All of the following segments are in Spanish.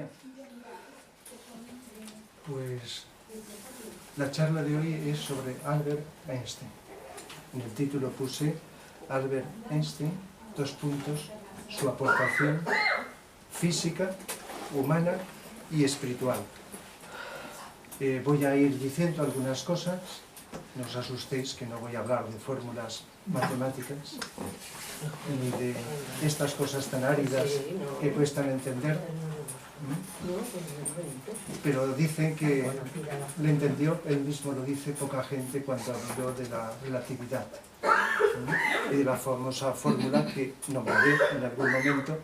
Bien. Pues la charla de hoy es sobre Albert Einstein. En el título puse Albert Einstein, su aportación física, humana y espiritual. Voy a ir diciendo algunas cosas, no os asustéis que no voy a hablar de fórmulas matemáticas, ni de estas cosas tan áridas que cuestan entender, pero dice que le entendió, él mismo lo dice, poca gente cuando habló de la relatividad y de la famosa fórmula que nombraré en algún momento: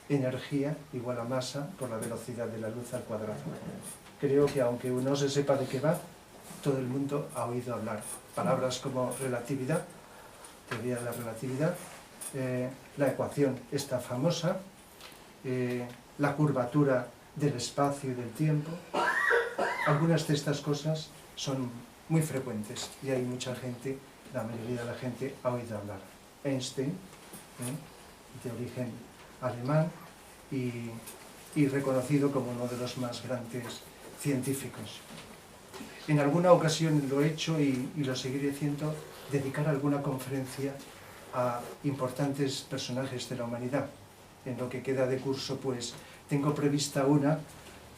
energía igual a masa por la velocidad de la luz al cuadrado. Creo que aunque no se sepa de qué va, todo el mundo ha oído hablar. Palabras como relatividad, teoría de la relatividad, la ecuación esta famosa, la curvatura del espacio y del tiempo. Algunas de estas cosas son muy frecuentes y hay mucha gente, la mayoría de la gente ha oído hablar. Einstein, de origen alemán y reconocido como uno de los más grandes científicos. En alguna ocasión lo he hecho y lo seguiré haciendo, dedicar alguna conferencia a importantes personajes de la humanidad. En lo que queda de curso, pues, tengo prevista una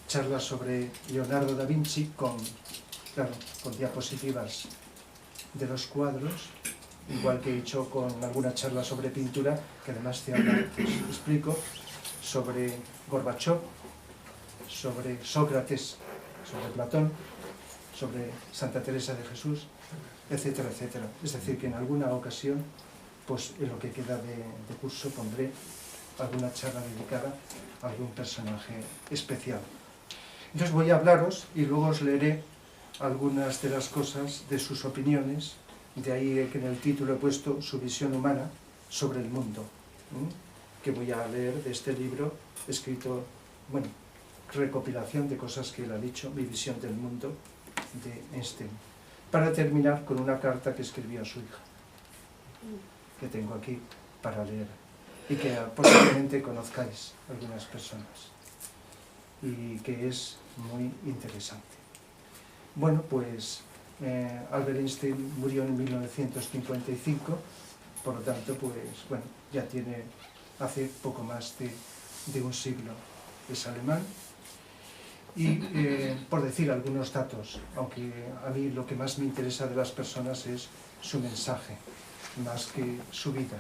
charla sobre Leonardo da Vinci con diapositivas de los cuadros, igual que he hecho con alguna charla sobre pintura, que además te explico, sobre Gorbachov, sobre Sócrates, sobre Platón, sobre Santa Teresa de Jesús, etcétera, etcétera. Es decir, que en alguna ocasión, pues en lo que queda de curso, pondré alguna charla dedicada a algún personaje especial. Entonces voy a hablaros y luego os leeré algunas de las cosas de sus opiniones, de ahí que en el título he puesto su visión humana sobre el mundo, que voy a leer de este libro escrito, bueno, recopilación de cosas que él ha dicho, mi visión del mundo de Einstein, para terminar con una carta que escribió a su hija, que tengo aquí para leer, y que posiblemente conozcáis algunas personas, y que es muy interesante. Bueno, pues Albert Einstein murió en 1955, por lo tanto, pues bueno, ya tiene hace poco más de un siglo. Es alemán. Y por decir algunos datos, aunque a mí lo que más me interesa de las personas es su mensaje, más que su vida.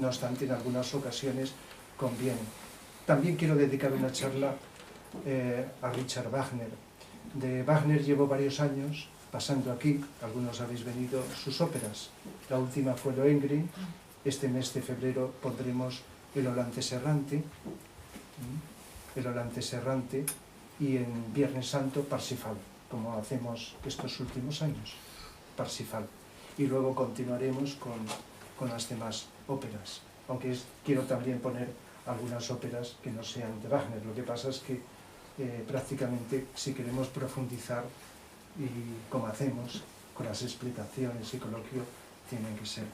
No obstante, en algunas ocasiones conviene. También quiero dedicar una charla a Richard Wagner. De Wagner llevo varios años pasando aquí, algunos habéis venido, sus óperas. La última fue Lohengrin, este mes de febrero pondremos el Holandés Errante, y en Viernes Santo Parsifal, como hacemos estos últimos años, Parsifal. Y luego continuaremos con las demás óperas, aunque quiero también poner algunas óperas que no sean de Wagner. Lo que pasa es que prácticamente, si queremos profundizar, y como hacemos con las explicaciones y coloquio, tienen que ser.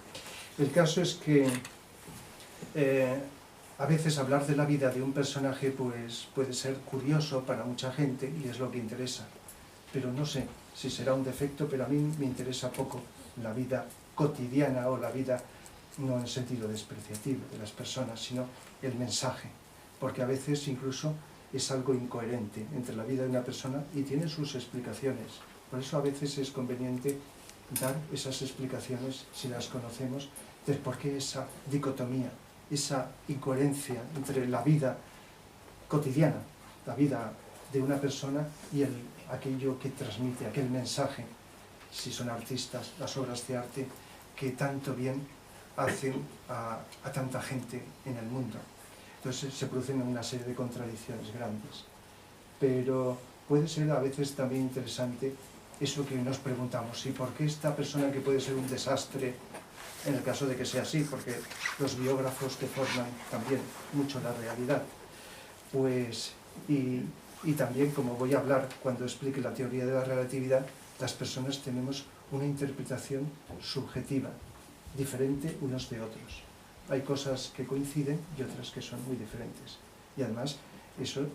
El caso es que a veces hablar de la vida de un personaje pues puede ser curioso para mucha gente y es lo que interesa, pero no sé si será un defecto, pero a mí me interesa poco la vida cotidiana o la vida, no en sentido despreciativo de las personas, sino el mensaje, porque a veces incluso es algo incoherente entre la vida de una persona y tiene sus explicaciones. Por eso a veces es conveniente dar esas explicaciones, si las conocemos, de por qué esa dicotomía, esa incoherencia entre la vida cotidiana, la vida de una persona y aquello que transmite, aquel mensaje, si son artistas, las obras de arte que tanto bien hacen a tanta gente en el mundo. Entonces se producen una serie de contradicciones grandes. Pero puede ser a veces también interesante eso que nos preguntamos, ¿y por qué esta persona que puede ser un desastre, en el caso de que sea así, porque los biógrafos deforman también mucho la realidad? Pues, y también, como voy a hablar cuando explique la teoría de la relatividad, las personas tenemos una interpretación subjetiva, diferente unos de otros. Hay cosas que coinciden y otras que son muy diferentes. Y además, Eso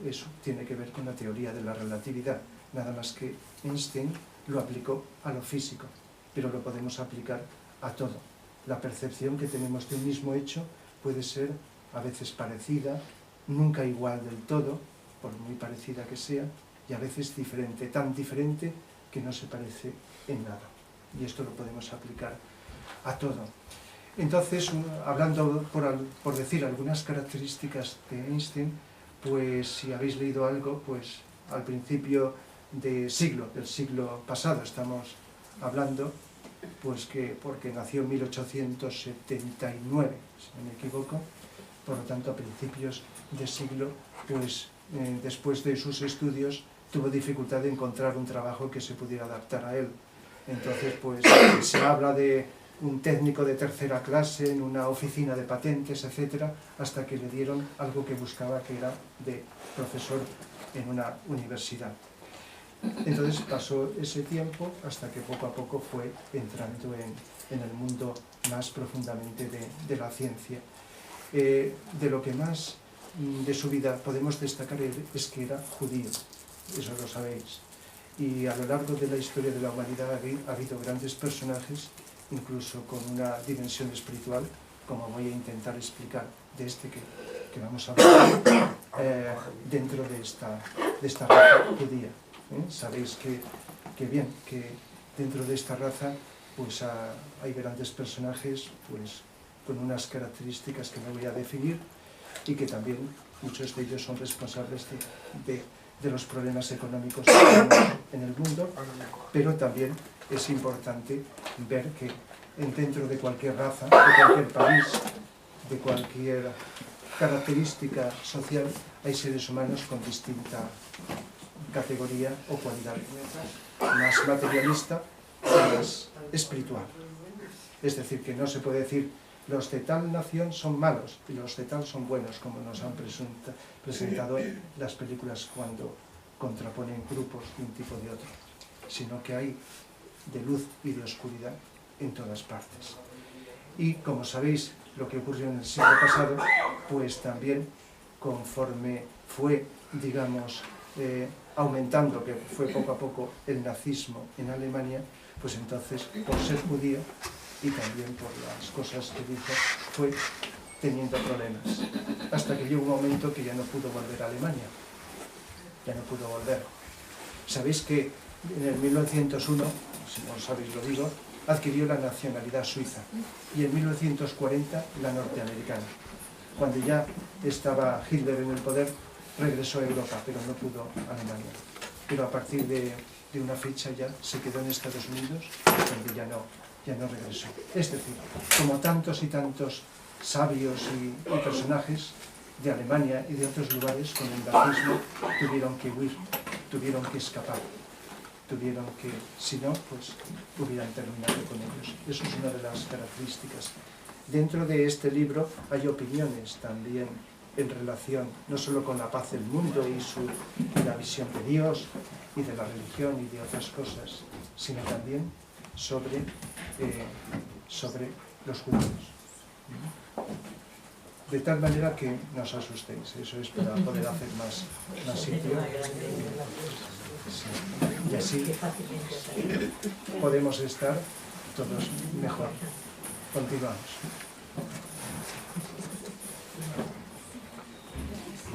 tiene que ver con la teoría de la relatividad, nada más que Einstein lo aplicó a lo físico, pero lo podemos aplicar a todo. La percepción que tenemos de un mismo hecho puede ser a veces parecida, nunca igual del todo, por muy parecida que sea, y a veces diferente, tan diferente que no se parece en nada. Y esto lo podemos aplicar a todo. Entonces, hablando por decir algunas características de Einstein, pues si habéis leído algo, pues al principio del siglo pasado estamos hablando, pues que porque nació en 1879, si no me equivoco, por lo tanto a principios de siglo, pues después de sus estudios tuvo dificultad de encontrar un trabajo que se pudiera adaptar a él. Entonces, pues se habla de un técnico de tercera clase en una oficina de patentes, etcétera, hasta que le dieron algo que buscaba, que era de profesor en una universidad. Entonces pasó ese tiempo hasta que poco a poco fue entrando en el mundo más profundamente de la ciencia. De lo que más de su vida podemos destacar es que era judío, eso lo sabéis. Y a lo largo de la historia de la humanidad ha habido grandes personajes, incluso con una dimensión espiritual, como voy a intentar explicar de este que vamos a hablar, dentro de esta raza judía. Sabéis que dentro de esta raza pues hay grandes personajes pues con unas características que no voy a definir y que también muchos de ellos son responsables de los problemas económicos que tenemos en el mundo, pero también es importante ver que dentro de cualquier raza, de cualquier país, de cualquier característica social, hay seres humanos con distinta categoría o cualidad, más materialista y más espiritual. Es decir, que no se puede decir los de tal nación son malos y los de tal son buenos, como nos han presentado las películas cuando contraponen grupos de un tipo de otro, sino que hay de luz y de oscuridad en todas partes. Y como sabéis, lo que ocurrió en el siglo pasado, pues también conforme fue, digamos, aumentando, que fue poco a poco el nazismo en Alemania, pues entonces, por ser judío y también por las cosas que dijo, fue teniendo problemas. Hasta que llegó un momento que ya no pudo volver a Alemania. Ya no pudo volver. Sabéis que en el 1901, si no lo sabéis lo digo, adquirió la nacionalidad suiza y en 1940 la norteamericana. Cuando ya estaba Hitler en el poder, regresó a Europa, pero no pudo a Alemania. Pero a partir de una fecha ya se quedó en Estados Unidos, donde ya no regresó. Es decir, como tantos y tantos sabios y personajes de Alemania y de otros lugares con el nazismo tuvieron que huir, tuvieron que escapar, tuvieron que, si no, pues hubieran terminado con ellos. Eso es una de las características. Dentro de este libro hay opiniones también en relación no solo con la paz del mundo y la visión de Dios y de la religión y de otras cosas, sino también sobre los judíos. De tal manera que no os asustéis, eso es para poder hacer más sitio. Sí. Y así podemos estar todos mejor. Continuamos.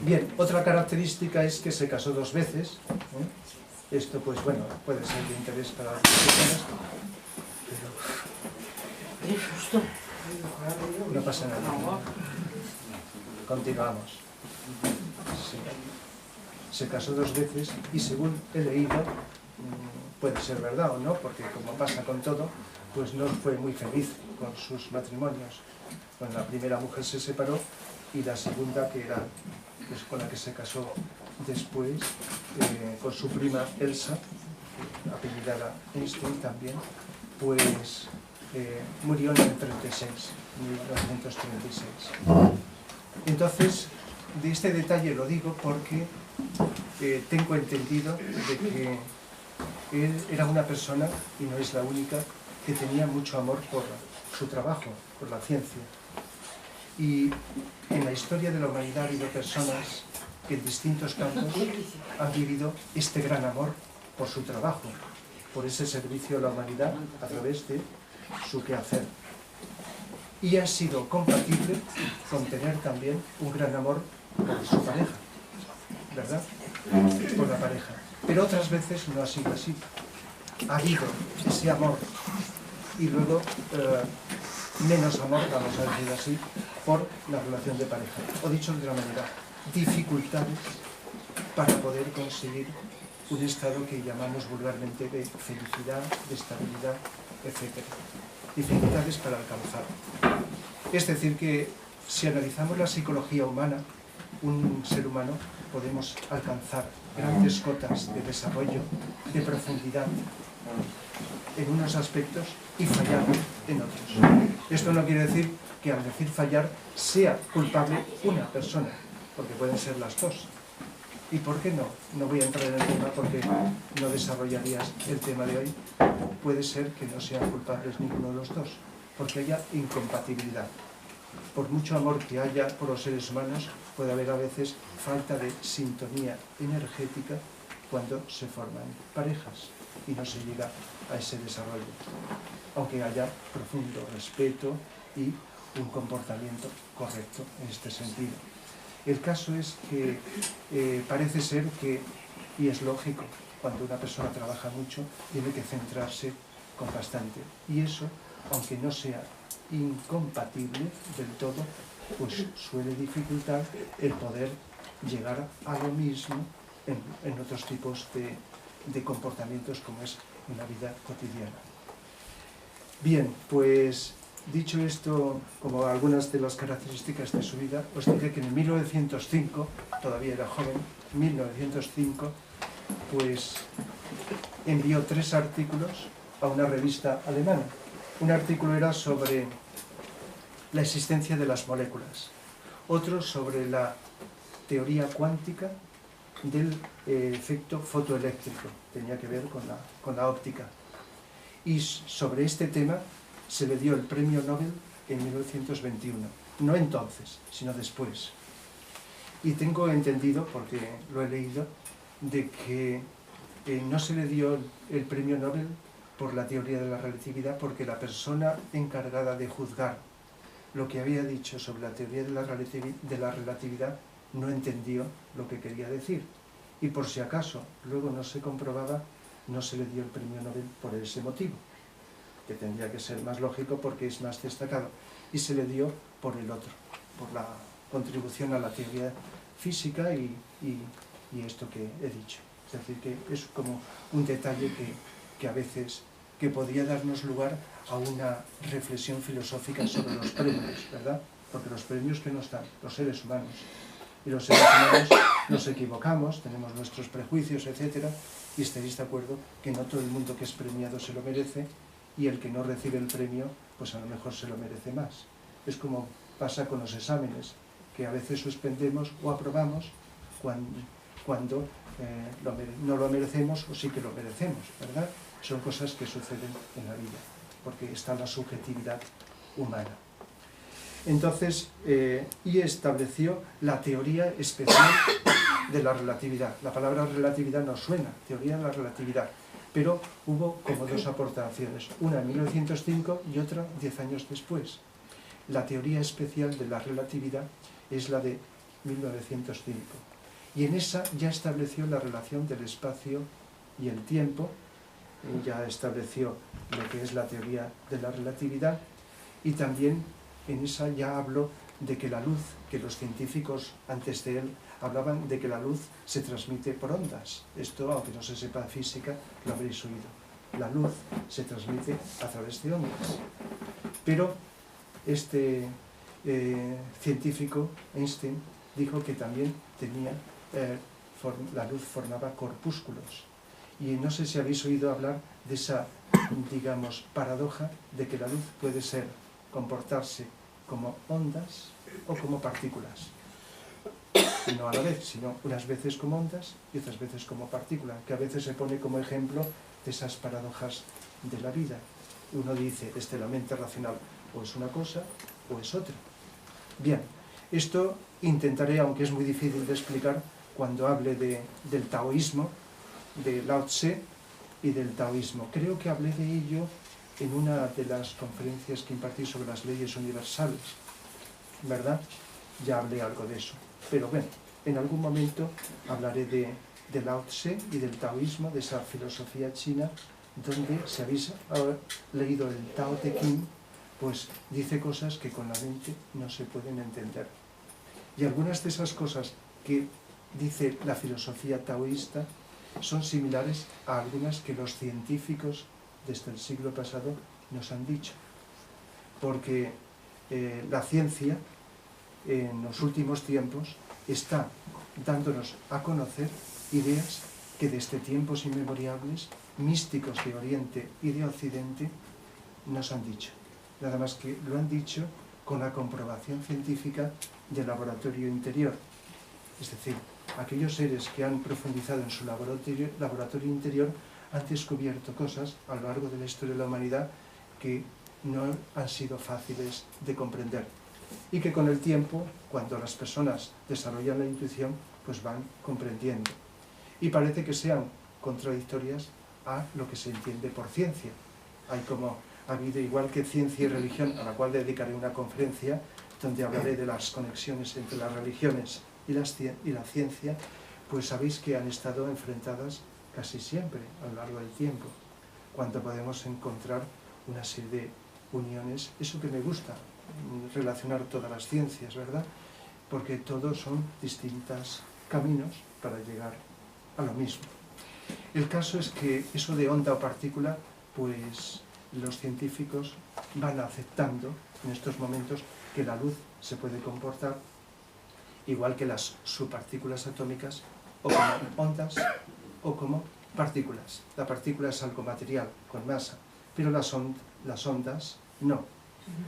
Bien, otra característica es que se casó 2 veces. Esto, pues bueno, puede ser de interés para las personas, pero no pasa nada. Continuamos. Sí. Se casó 2 veces y según he leído, puede ser verdad o no, porque como pasa con todo, pues no fue muy feliz con sus matrimonios. Con la primera mujer se separó y la segunda, que era pues, con la que se casó después, con su prima Elsa, apellidada Einstein también, pues murió en el 1936. Entonces, de este detalle lo digo porque tengo entendido de que él era una persona, y no es la única, que tenía mucho amor por su trabajo, por la ciencia. Y en la historia de la humanidad ha habido personas que en distintos campos han vivido este gran amor por su trabajo, por ese servicio a la humanidad a través de su quehacer. Y ha sido compatible con tener también un gran amor por su pareja, ¿verdad? Por la pareja. Pero otras veces no ha sido así. Ha habido ese amor y luego menos amor, vamos a decir así, por la relación de pareja. O dicho de otra manera, dificultades para poder conseguir un estado que llamamos vulgarmente de felicidad, de estabilidad, etc. Dificultades para alcanzar. Es decir, que si analizamos la psicología humana, un ser humano podemos alcanzar grandes cotas de desarrollo, de profundidad en unos aspectos y fallar en otros. Esto no quiere decir que al decir fallar sea culpable una persona, porque pueden ser las dos. ¿Y por qué no? No voy a entrar en el tema porque no desarrollarías el tema de hoy. Puede ser que no sean culpables ninguno de los dos, porque haya incompatibilidad. Por mucho amor que haya por los seres humanos, puede haber a veces falta de sintonía energética cuando se forman parejas y no se llega a ese desarrollo, aunque haya profundo respeto y un comportamiento correcto en este sentido. El caso es que parece ser que, y es lógico, cuando una persona trabaja mucho, tiene que centrarse con bastante. Y eso, aunque no sea incompatible del todo, pues suele dificultar el poder llegar a lo mismo en otros tipos de comportamientos como es en la vida cotidiana. Bien, pues dicho esto, como algunas de las características de su vida, os diré que en 1905, todavía era joven, 1905, pues envió 3 artículos a una revista alemana. Un artículo era sobre la existencia de las moléculas, otro sobre la teoría cuántica del efecto fotoeléctrico, tenía que ver con la óptica. Y sobre este tema se le dio el premio Nobel en 1921, no entonces, sino después. Y tengo entendido, porque lo he leído, de que no se le dio el premio Nobel por la teoría de la relatividad, porque la persona encargada de juzgar lo que había dicho sobre la teoría de la relatividad no entendió lo que quería decir. Y por si acaso luego no se comprobaba, no se le dio el premio Nobel por ese motivo, que tendría que ser más lógico porque es más destacado, y se le dio por el otro, por la contribución a la teoría física y esto que he dicho. Es decir, que es como un detalle que a veces que podría darnos lugar a una reflexión filosófica sobre los premios, ¿verdad? Porque los premios que nos dan los seres humanos, y los seres humanos nos equivocamos, tenemos nuestros prejuicios, etc. Y estaréis de acuerdo que no todo el mundo que es premiado se lo merece, y el que no recibe el premio, pues a lo mejor se lo merece más. Es como pasa con los exámenes, que a veces suspendemos o aprobamos cuando no lo merecemos o sí que lo merecemos, ¿verdad? Son cosas que suceden en la vida, porque está la subjetividad humana. Entonces, y estableció la teoría especial de la relatividad. La palabra relatividad no suena, teoría de la relatividad, pero hubo como 2 aportaciones, una en 1905 y otra 10 años después. La teoría especial de la relatividad es la de 1905, y en esa ya estableció la relación del espacio y el tiempo, ya estableció lo que es la teoría de la relatividad, y también en esa ya habló de que la luz, que los científicos antes de él hablaban de que la luz se transmite por ondas. Esto, aunque no se sepa física, lo habréis oído. La luz se transmite a través de ondas. Pero este científico, Einstein, dijo que también la luz formaba corpúsculos. Y no sé si habéis oído hablar de esa, digamos, paradoja de que la luz puede comportarse como ondas o como partículas. No a la vez, sino unas veces como ondas y otras veces como partículas, que a veces se pone como ejemplo de esas paradojas de la vida. Uno dice, desde la mente racional, o es una cosa o es otra. Bien, esto intentaré, aunque es muy difícil de explicar, cuando hable del taoísmo, de Lao Tse y del taoísmo. Creo que hablé de ello en una de las conferencias que impartí sobre las leyes universales, ¿verdad? Ya hablé algo de eso. Pero bueno, en algún momento hablaré de Lao Tse y del taoísmo, de esa filosofía china, donde, si habéis leído el Tao Te Ching, pues dice cosas que con la mente no se pueden entender. Y algunas de esas cosas que dice la filosofía taoísta son similares a algunas que los científicos desde el siglo pasado nos han dicho. Porque la ciencia en los últimos tiempos está dándonos a conocer ideas que desde tiempos inmemoriales, místicos de Oriente y de Occidente, nos han dicho. Nada más que lo han dicho con la comprobación científica del laboratorio interior. Es decir, aquellos seres que han profundizado en su laboratorio interior han descubierto cosas a lo largo de la historia de la humanidad que no han sido fáciles de comprender y que con el tiempo, cuando las personas desarrollan la intuición, pues van comprendiendo. Y parece que sean contradictorias a lo que se entiende por ciencia. Hay como ha habido, igual que ciencia y religión, a la cual dedicaré una conferencia, donde hablaré de las conexiones entre las religiones y la ciencia, pues sabéis que han estado enfrentadas casi siempre a lo largo del tiempo, cuando podemos encontrar una serie de uniones. Eso que me gusta, relacionar todas las ciencias, ¿verdad? Porque todos son distintos caminos para llegar a lo mismo. El caso es que eso de onda o partícula, pues los científicos van aceptando en estos momentos que la luz se puede comportar igual que las subpartículas atómicas, o como ondas o como partículas. La partícula es algo material, con masa, pero las ondas no.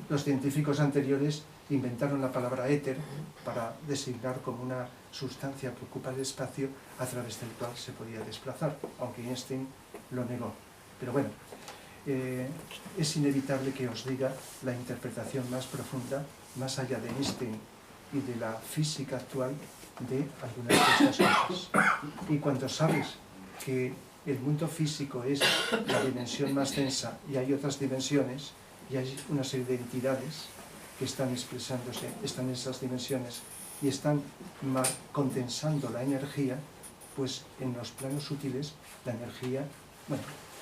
Los científicos anteriores inventaron la palabra éter para designar como una sustancia que ocupa el espacio a través del cual se podía desplazar, aunque Einstein lo negó. Pero bueno, es inevitable que os diga la interpretación más profunda, más allá de Einstein y de la física actual, de algunas de estas cosas. Y cuando sabes que el mundo físico es la dimensión más densa y hay otras dimensiones, y hay una serie de entidades que están expresándose, están en esas dimensiones y están condensando la energía, pues en los planos sutiles la energía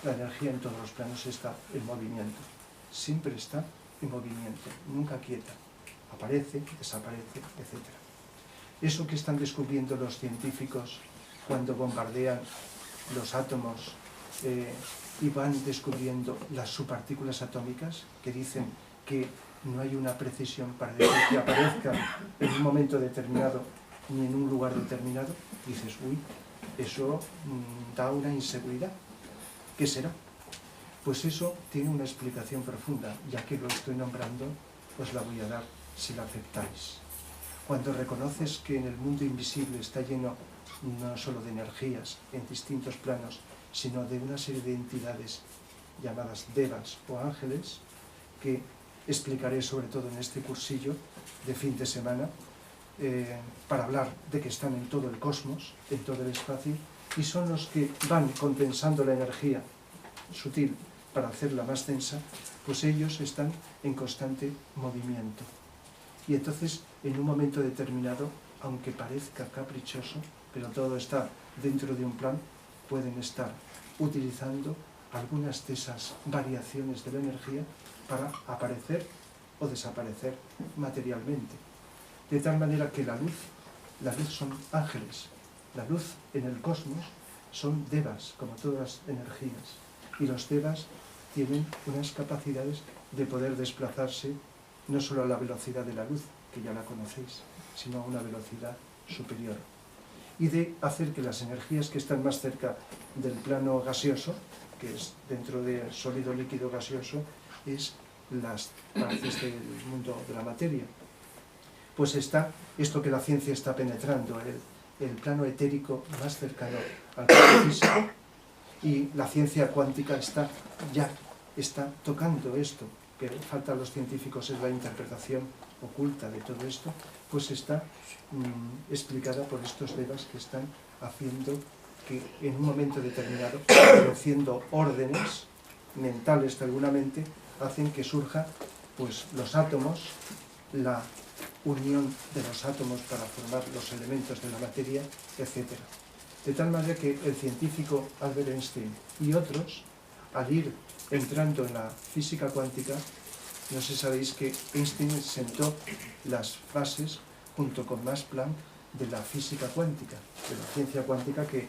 en todos los planos está en movimiento, siempre está en movimiento, nunca quieta, aparece, desaparece, etc. Eso que están descubriendo los científicos cuando bombardean los átomos y van descubriendo las subpartículas atómicas, que dicen que no hay una precisión para decir que aparezcan en un momento determinado ni en un lugar determinado, dices, uy, eso da una inseguridad. ¿Qué será? Pues eso tiene una explicación profunda, ya que lo estoy nombrando, os la voy a dar si la aceptáis. Cuando reconoces que en el mundo invisible está lleno no solo de energías en distintos planos, sino de una serie de entidades llamadas devas o ángeles, que explicaré sobre todo en este cursillo de fin de semana, para hablar de que están en todo el cosmos, en todo el espacio, y son los que van condensando la energía sutil para hacerla más densa, pues ellos están en constante movimiento. Y entonces, en un momento determinado, aunque parezca caprichoso, pero todo está dentro de un plan, pueden estar utilizando algunas de esas variaciones de la energía para aparecer o desaparecer materialmente. De tal manera que la luz son ángeles, la luz en el cosmos son devas, como todas las energías, y los devas tienen unas capacidades de poder desplazarse no solo a la velocidad de la luz, que ya la conocéis, sino a una velocidad superior, y de hacer que las energías que están más cerca del plano gaseoso, que es dentro del sólido, líquido, gaseoso, es las partes del mundo de la materia. Pues está esto que la ciencia está penetrando, el plano etérico más cercano al plano físico, y la ciencia cuántica está tocando esto, que falta a los científicos es la interpretación oculta de todo esto, pues está explicada por estos devas que están haciendo que en un momento determinado, produciendo órdenes mentales de alguna mente, hacen que surja pues los átomos, la unión de los átomos para formar los elementos de la materia, etc. De tal manera que el científico Albert Einstein y otros, al ir entrando en la física cuántica, no sé si sabéis que Einstein sentó las bases junto con Max Planck de la física cuántica, de la ciencia cuántica que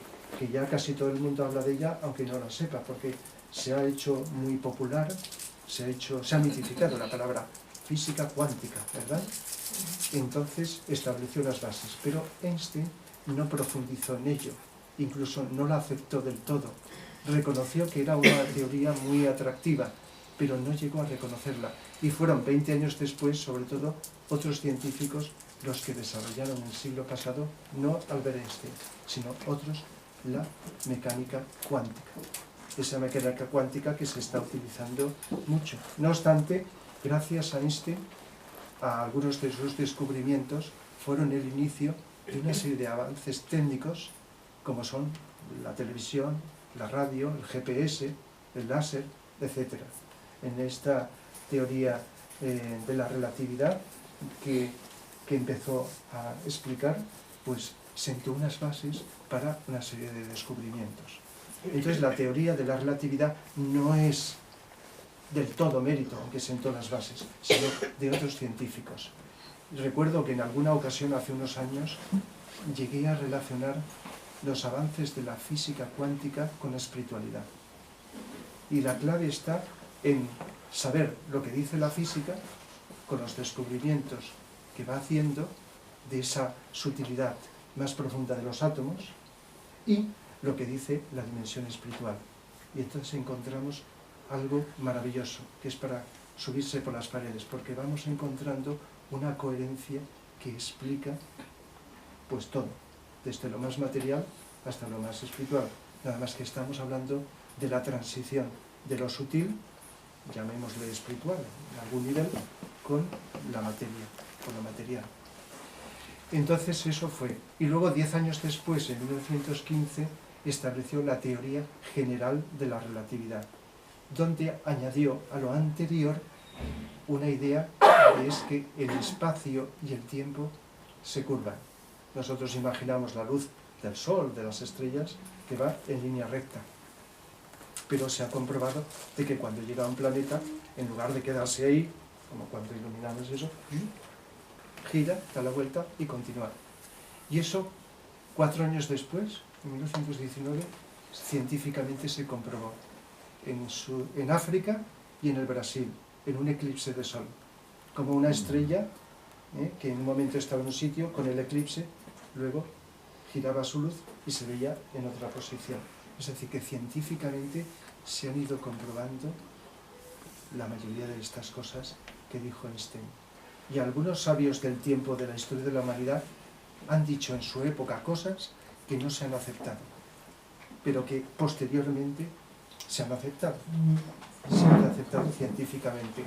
ya casi todo el mundo habla de ella, aunque no la sepa, porque se ha hecho muy popular, se ha mitificado la palabra física cuántica, ¿verdad? Entonces estableció las bases, pero Einstein no profundizó en ello, incluso no la aceptó del todo. Reconoció que era una teoría muy atractiva, pero no llegó a reconocerla. Y fueron 20 años después, sobre todo, otros científicos los que desarrollaron en el siglo pasado, no Albert Einstein, sino otros, la mecánica cuántica. Esa mecánica cuántica que se está utilizando mucho. No obstante, gracias a Einstein, a algunos de sus descubrimientos, fueron el inicio de una serie de avances técnicos, como son la televisión, la radio, el GPS, el láser, etc. En esta teoría de la relatividad que empezó a explicar, pues sentó unas bases para una serie de descubrimientos. Entonces la teoría de la relatividad no es del todo mérito, aunque sentó las bases, sino de otros científicos. Recuerdo que en alguna ocasión, hace unos años, llegué a relacionar los avances de la física cuántica con la espiritualidad. Y la clave está en saber lo que dice la física con los descubrimientos que va haciendo de esa sutilidad más profunda de los átomos y lo que dice la dimensión espiritual. Y entonces encontramos algo maravilloso, que es para subirse por las paredes, porque vamos encontrando una coherencia que explica pues todo, desde lo más material hasta lo más espiritual. Nada más que estamos hablando de la transición de lo sutil, llamémosle espiritual, en algún nivel, con la materia, con lo material. Entonces eso fue. Y luego 10 años después, en 1915, estableció la teoría general de la relatividad, donde añadió a lo anterior una idea que es que el espacio y el tiempo se curvan. Nosotros imaginamos la luz del sol, de las estrellas, que va en línea recta. Pero se ha comprobado de que cuando llega a un planeta, en lugar de quedarse ahí, como cuando iluminamos eso, gira, da la vuelta y continúa. Y eso, 4 años después, en 1919, científicamente se comprobó en África y en el Brasil, en un eclipse de sol. Como una estrella que en un momento estaba en un sitio, con el eclipse, luego giraba su luz y se veía en otra posición. Es decir, que científicamente se han ido comprobando la mayoría de estas cosas que dijo Einstein. Y algunos sabios del tiempo de la historia de la humanidad han dicho en su época cosas que no se han aceptado, pero que posteriormente se han aceptado científicamente.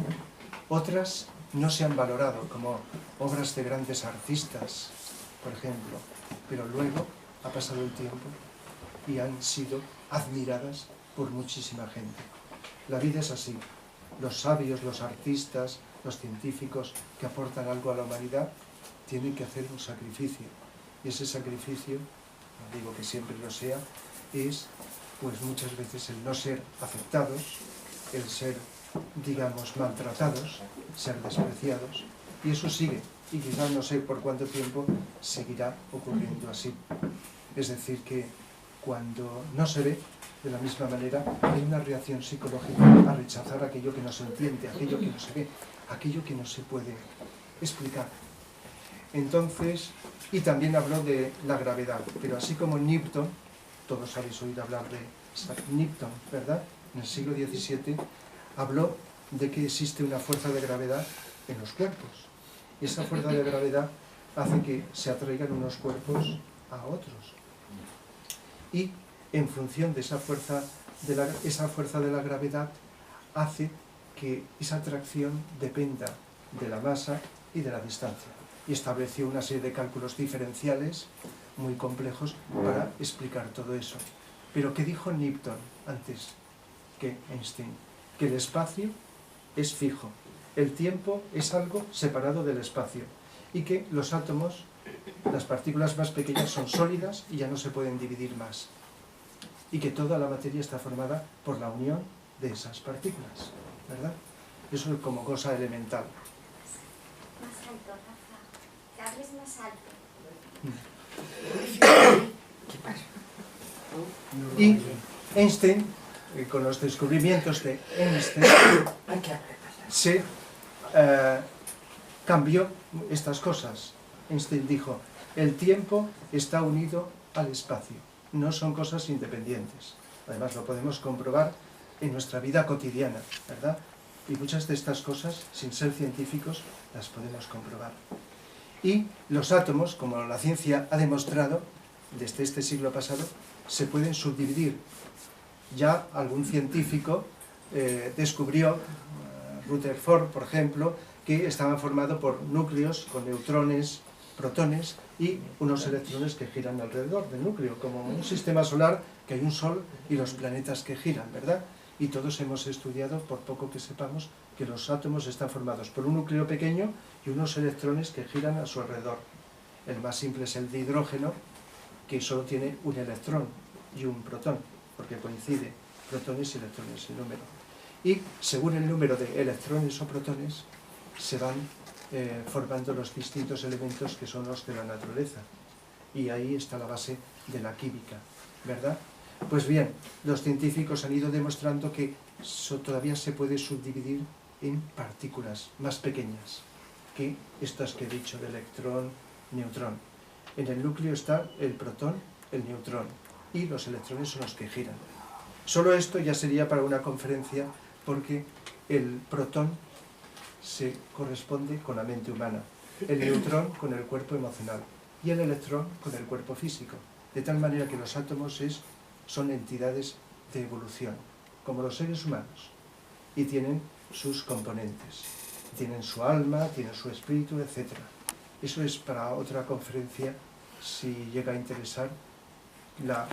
Otras no se han valorado, como obras de grandes artistas, por ejemplo, pero luego ha pasado el tiempo y han sido admiradas por muchísima gente. La vida es así. Los sabios, los artistas, los científicos que aportan algo a la humanidad tienen que hacer un sacrificio. Y ese sacrificio, no digo que siempre lo sea, es pues muchas veces el no ser aceptados, el ser, digamos, maltratados, ser despreciados, y eso sigue, y quizás no sé por cuánto tiempo seguirá ocurriendo así. Es decir, que cuando no se ve, de la misma manera, hay una reacción psicológica a rechazar aquello que no se entiende, aquello que no se ve, aquello que no se puede explicar. Entonces, y también habló de la gravedad, pero así como Newton, todos habéis oído hablar de Isaac Newton, ¿verdad? En el siglo XVII habló de que existe una fuerza de gravedad en los cuerpos. Y esa fuerza de gravedad hace que se atraigan unos cuerpos a otros. Y en función de esa fuerza de la gravedad hace que esa atracción dependa de la masa y de la distancia. Y estableció una serie de cálculos diferenciales muy complejos para explicar todo eso. Pero ¿qué dijo Newton antes que Einstein? Que el espacio es fijo, el tiempo es algo separado del espacio y que los átomos, las partículas más pequeñas, son sólidas y ya no se pueden dividir más. Y que toda la materia está formada por la unión de esas partículas, ¿verdad? Eso es como cosa elemental. Más alto, Rafa. Que hables más alto. ¿Qué pasa? Y Einstein, con los descubrimientos de Einstein, se cambió estas cosas. Einstein dijo, el tiempo está unido al espacio, no son cosas independientes. Además lo podemos comprobar en nuestra vida cotidiana, ¿verdad? Y muchas de estas cosas, sin ser científicos, las podemos comprobar. Y los átomos, como la ciencia ha demostrado desde este siglo pasado, se pueden subdividir. Ya algún científico descubrió, Rutherford, por ejemplo, que estaban formados por núcleos con neutrones, protones y unos electrones que giran alrededor del núcleo, como un sistema solar que hay un sol y los planetas que giran, ¿verdad? Y todos hemos estudiado, por poco que sepamos, que los átomos están formados por un núcleo pequeño y unos electrones que giran a su alrededor. El más simple es el de hidrógeno, que solo tiene un electrón y un protón, porque coincide protones y electrones en número. Y según el número de electrones o protones, se van formando los distintos elementos que son los de la naturaleza. Y ahí está la base de la química, ¿verdad? Pues bien, los científicos han ido demostrando que todavía se puede subdividir en partículas más pequeñas que estas que he dicho de electrón, neutrón. En el núcleo está el protón, el neutrón, y los electrones son los que giran. Solo esto ya sería para una conferencia, porque el protón se corresponde con la mente humana, el neutrón con el cuerpo emocional y el electrón con el cuerpo físico, de tal manera que los átomos son entidades de evolución, como los seres humanos, y tienen sus componentes, tienen su alma, tienen su espíritu, etc. Eso es para otra conferencia, si llega a interesar la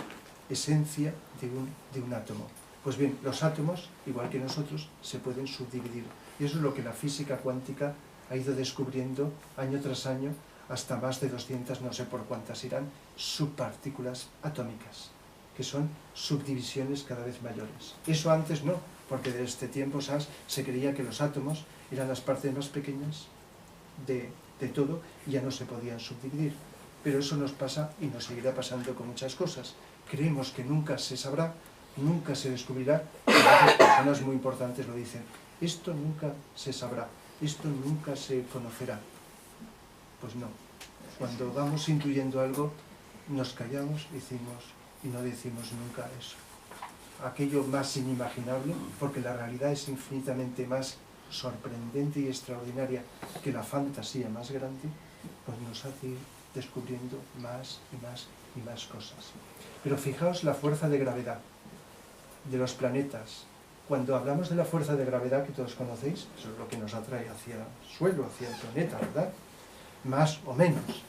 esencia de un átomo. Pues bien, los átomos, igual que nosotros, se pueden subdividir. Y eso es lo que la física cuántica ha ido descubriendo año tras año, hasta más de 200, no sé por cuántas irán, subpartículas atómicas, que son subdivisiones cada vez mayores. Eso antes no, porque desde tiempos se creía que los átomos eran las partes más pequeñas de todo y ya no se podían subdividir. Pero eso nos pasa y nos seguirá pasando con muchas cosas. Creemos que nunca se sabrá, nunca se descubrirá, y muchas personas muy importantes lo dicen, esto nunca se sabrá, esto nunca se conocerá. Pues no, cuando vamos intuyendo algo, nos callamos y no decimos nunca eso. Aquello más inimaginable, porque la realidad es infinitamente más sorprendente y extraordinaria que la fantasía más grande, pues nos hace ir descubriendo más y más y más cosas. Pero fijaos la fuerza de gravedad de los planetas. Cuando hablamos de la fuerza de gravedad que todos conocéis, eso es lo que nos atrae hacia el suelo, hacia el planeta, ¿verdad? Más o menos.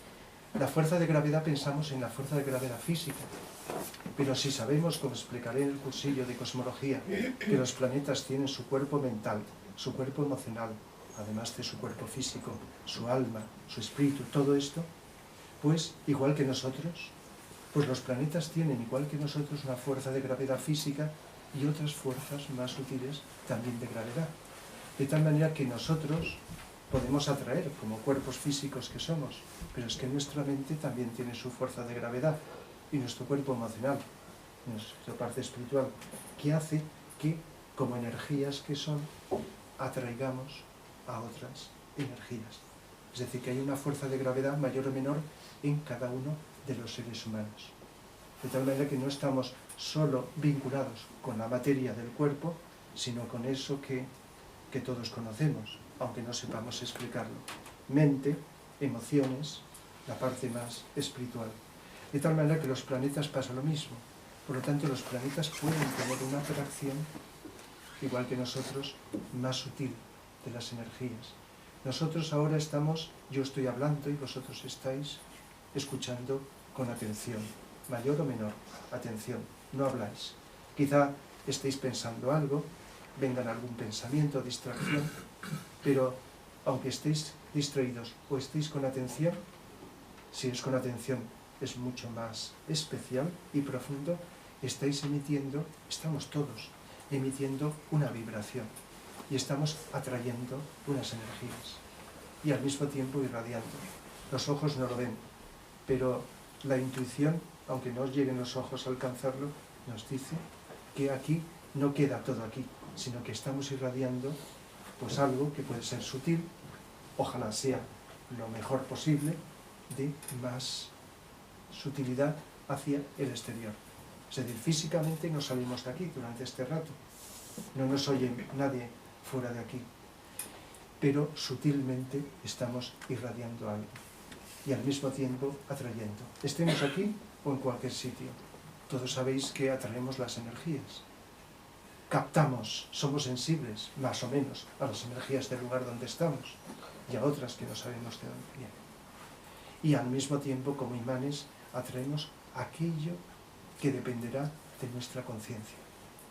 La fuerza de gravedad, pensamos en la fuerza de gravedad física, pero si sabemos, como explicaré en el cursillo de cosmología, que los planetas tienen su cuerpo mental, su cuerpo emocional, además de su cuerpo físico, su alma, su espíritu, todo esto, pues igual que nosotros, pues los planetas tienen, igual que nosotros, una fuerza de gravedad física y otras fuerzas más sutiles también de gravedad. De tal manera que nosotros podemos atraer como cuerpos físicos que somos, pero es que nuestra mente también tiene su fuerza de gravedad y nuestro cuerpo emocional, nuestra parte espiritual, que hace que, como energías que son, atraigamos a otras energías. Es decir, que hay una fuerza de gravedad mayor o menor en cada uno de los seres humanos. De tal manera que no estamos solo vinculados con la materia del cuerpo, sino con eso que todos conocemos, aunque no sepamos explicarlo. Mente, emociones, la parte más espiritual. De tal manera que los planetas pasa lo mismo. Por lo tanto, los planetas pueden tener una atracción, igual que nosotros, más sutil de las energías. Nosotros ahora estamos, yo estoy hablando y vosotros estáis escuchando con atención, mayor o menor, atención, no habláis. Quizá estéis pensando algo, vengan algún pensamiento, distracción, pero aunque estéis distraídos o estéis con atención, si es con atención es mucho más especial y profundo, estáis emitiendo, estamos todos emitiendo una vibración y estamos atrayendo unas energías y al mismo tiempo irradiando. Los ojos no lo ven, pero la intuición, aunque no os lleguen los ojos a alcanzarlo, nos dice que aquí no queda todo aquí, sino que estamos irradiando pues algo que puede ser sutil, ojalá sea lo mejor posible, de más sutilidad hacia el exterior. Es decir, físicamente no salimos de aquí durante este rato, no nos oye nadie fuera de aquí, pero sutilmente estamos irradiando algo y al mismo tiempo atrayendo. Estemos aquí o en cualquier sitio, todos sabéis que atraemos las energías. Captamos, somos sensibles, más o menos, a las energías del lugar donde estamos y a otras que no sabemos de dónde vienen. Y al mismo tiempo, como imanes, atraemos aquello que dependerá de nuestra conciencia.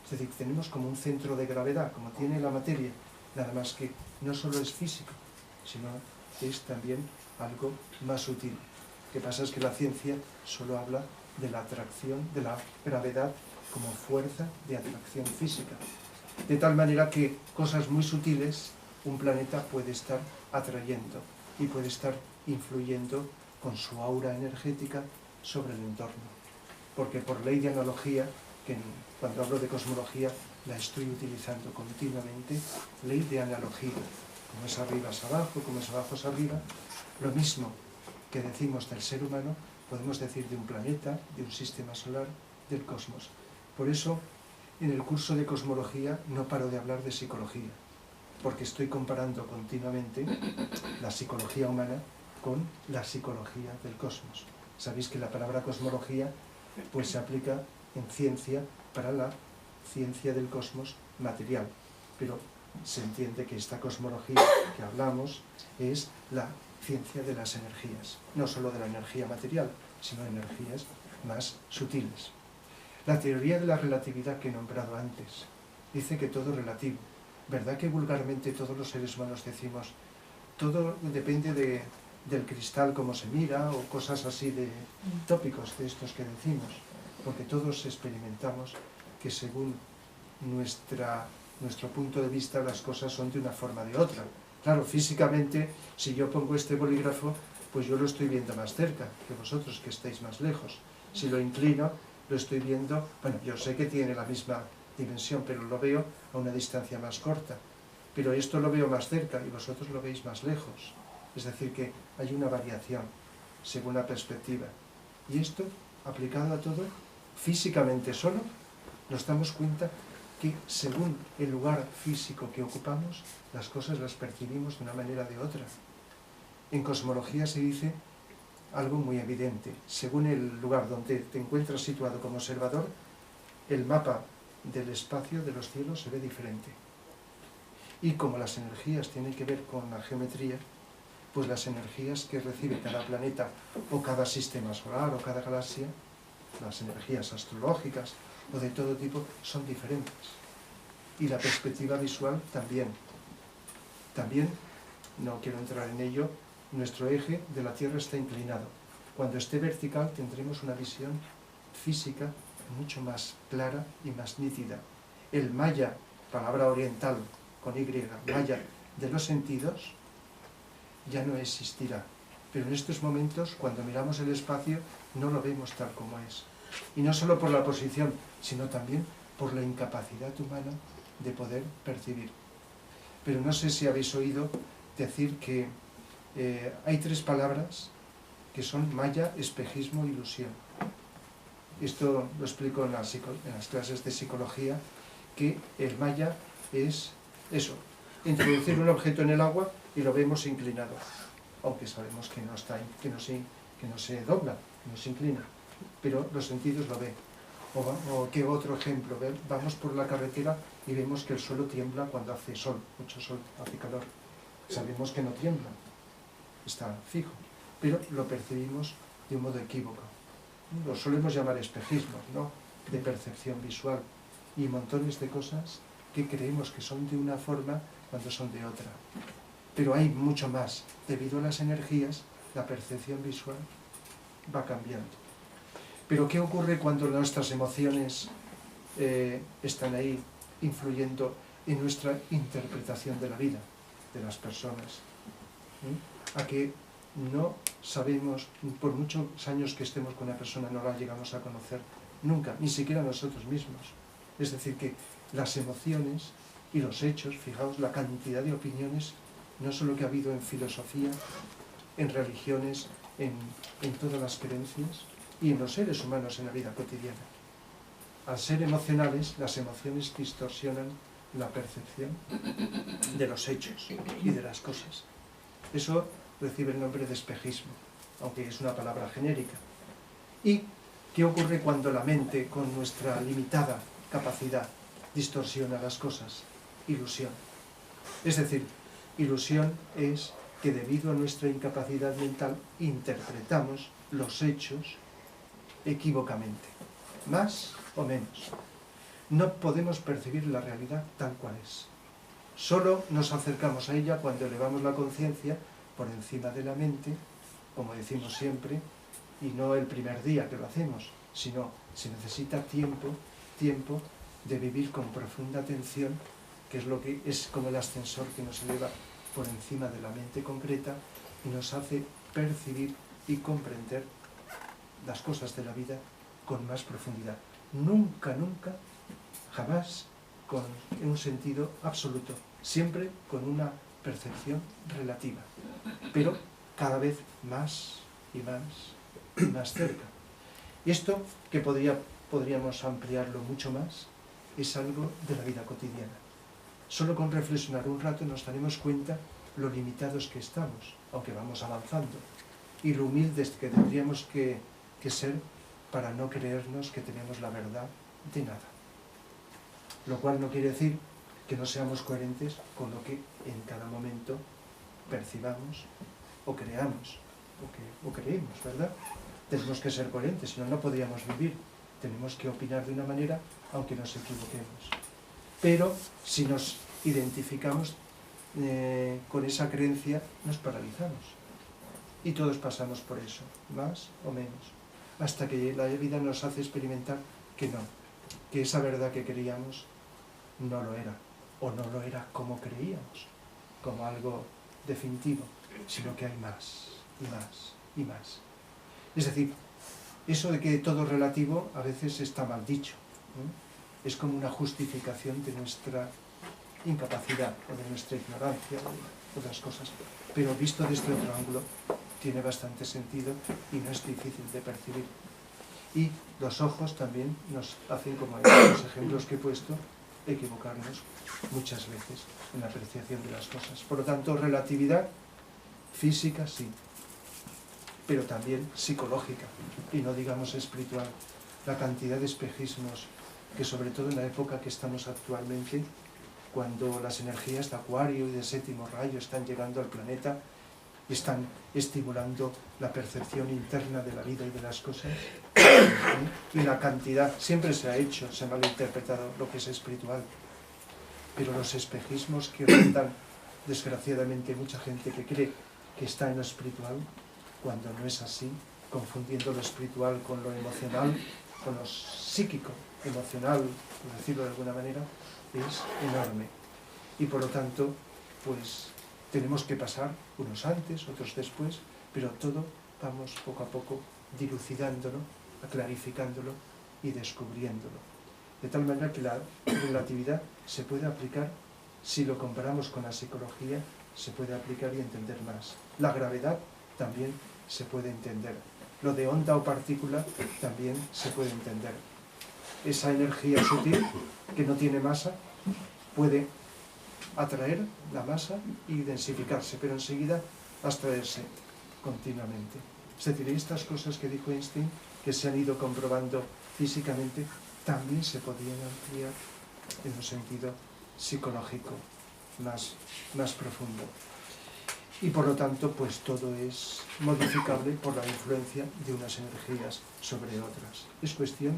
Es decir, tenemos como un centro de gravedad, como tiene la materia, nada más que no solo es físico, sino es también algo más sutil. Lo que pasa es que la ciencia solo habla de la atracción, de la gravedad como fuerza de atracción física. De tal manera que cosas muy sutiles un planeta puede estar atrayendo y puede estar influyendo con su aura energética sobre el entorno. Porque por ley de analogía, que cuando hablo de cosmología la estoy utilizando continuamente, ley de analogía, como es arriba es abajo, como es abajo es arriba, lo mismo que decimos del ser humano, podemos decir de un planeta, de un sistema solar, del cosmos. Por eso, en el curso de cosmología no paro de hablar de psicología, porque estoy comparando continuamente la psicología humana con la psicología del cosmos. Sabéis que la palabra cosmología pues se aplica en ciencia para la ciencia del cosmos material, pero se entiende que esta cosmología que hablamos es la ciencia de las energías, no solo de la energía material, sino energías más sutiles. La teoría de la relatividad que he nombrado antes dice que todo es relativo. ¿Verdad que vulgarmente todos los seres humanos decimos todo depende del cristal como se mira o cosas así de tópicos de estos que decimos? Porque todos experimentamos que según nuestro punto de vista las cosas son de una forma o de otra. Claro, físicamente, si yo pongo este bolígrafo, pues yo lo estoy viendo más cerca que vosotros que estáis más lejos. Si lo inclino, lo estoy viendo, bueno, yo sé que tiene la misma dimensión, pero lo veo a una distancia más corta. Pero esto lo veo más cerca y vosotros lo veis más lejos. Es decir, que hay una variación según la perspectiva. Y esto, aplicado a todo, físicamente solo, nos damos cuenta que según el lugar físico que ocupamos, las cosas las percibimos de una manera o de otra. En cosmología se dice algo muy evidente. Según el lugar donde te encuentras situado como observador, el mapa del espacio de los cielos se ve diferente. Y como las energías tienen que ver con la geometría, pues las energías que recibe cada planeta o cada sistema solar o cada galaxia, las energías astrológicas o de todo tipo, son diferentes. Y la perspectiva visual también. También, no quiero entrar en ello, nuestro eje de la Tierra está inclinado. Cuando esté vertical tendremos una visión física mucho más clara y más nítida. El maya, palabra oriental con Y, maya de los sentidos, ya no existirá. Pero en estos momentos, cuando miramos el espacio, no lo vemos tal como es. Y no solo por la posición, sino también por la incapacidad humana de poder percibir. Pero no sé si habéis oído decir que hay tres palabras que son maya, espejismo, ilusión. Esto lo explico en las clases de psicología, que el maya es eso, introducir un objeto en el agua y lo vemos inclinado, aunque sabemos que no se dobla, que no se inclina, pero los sentidos lo ven. O ¿qué otro ejemplo? Vamos por la carretera y vemos que el suelo tiembla cuando hace sol, mucho sol, hace calor. Sabemos que no tiembla, está fijo, pero lo percibimos de un modo equívoco. Lo solemos llamar espejismos, ¿no?, de percepción visual, y montones de cosas que creemos que son de una forma cuando son de otra. Pero hay mucho más. Debido a las energías, la percepción visual va cambiando. Pero ¿qué ocurre cuando nuestras emociones están ahí influyendo en nuestra interpretación de la vida, de las personas? A que no sabemos, por muchos años que estemos con una persona, no la llegamos a conocer nunca, ni siquiera nosotros mismos. Es decir, que las emociones y los hechos, fijaos la cantidad de opiniones, no solo que ha habido en filosofía, en religiones, en todas las creencias y en los seres humanos en la vida cotidiana. Al ser emocionales, las emociones distorsionan la percepción de los hechos y de las cosas. Eso recibe el nombre de espejismo, aunque es una palabra genérica. ¿Y qué ocurre cuando la mente, con nuestra limitada capacidad, distorsiona las cosas? Ilusión. Es decir, ilusión es que debido a nuestra incapacidad mental interpretamos los hechos equívocamente, más o menos. No podemos percibir la realidad tal cual es. Solo nos acercamos a ella cuando elevamos la conciencia por encima de la mente, como decimos siempre, y no el primer día que lo hacemos, sino se necesita tiempo de vivir con profunda atención, que es lo que es como el ascensor que nos eleva por encima de la mente concreta y nos hace percibir y comprender las cosas de la vida con más profundidad. Nunca, jamás en un sentido absoluto, siempre con una percepción relativa, pero cada vez más y más cerca. Esto, que podríamos ampliarlo mucho más, es algo de la vida cotidiana. Solo con reflexionar un rato nos daremos cuenta lo limitados que estamos, aunque vamos avanzando, y lo humildes que tendríamos que ser para no creernos que tenemos la verdad de nada. Lo cual no quiere decir que no seamos coherentes con lo que en cada momento percibamos o creamos o creemos, ¿verdad? Tenemos que ser coherentes, si no, no podríamos vivir. Tenemos que opinar de una manera, aunque nos equivoquemos. Pero si nos identificamos con esa creencia, nos paralizamos. Y todos pasamos por eso, más o menos, hasta que la vida nos hace experimentar que no, que esa verdad que creíamos no lo era, o no lo era como creíamos, como algo definitivo, sino que hay más, y más, y más. Es decir, eso de que todo es relativo a veces está mal dicho, ¿no? Es como una justificación de nuestra incapacidad o de nuestra ignorancia o de otras cosas, pero visto desde otro ángulo tiene bastante sentido y no es difícil de percibir. Y los ojos también nos hacen, como en los ejemplos que he puesto, equivocarnos muchas veces en la apreciación de las cosas. Por lo tanto, relatividad física sí, pero también psicológica, y no digamos espiritual. La cantidad de espejismos que, sobre todo en la época que estamos actualmente, cuando las energías de Acuario y de Séptimo Rayo están llegando al planeta y están estimulando la percepción interna de la vida y de las cosas, y la cantidad, siempre se ha malinterpretado lo que es espiritual, pero los espejismos que rondan, desgraciadamente, mucha gente que cree que está en lo espiritual, cuando no es así, confundiendo lo espiritual con lo emocional, con lo psíquico, emocional, por decirlo de alguna manera, es enorme. Y por lo tanto, pues tenemos que pasar, unos antes, otros después, pero todo vamos poco a poco dilucidándolo, clarificándolo y descubriéndolo. De tal manera que la relatividad se puede aplicar, si lo comparamos con la psicología, se puede aplicar y entender más. La gravedad también se puede entender. Lo de onda o partícula también se puede entender. Esa energía sutil, que no tiene masa, puede atraer la masa y densificarse, pero enseguida abstraerse continuamente. Es decir, estas cosas que dijo Einstein, que se han ido comprobando físicamente, también se podían ampliar en un sentido psicológico más profundo. y por lo tanto pues todo es modificable por la influencia de unas energías sobre otras. Es cuestión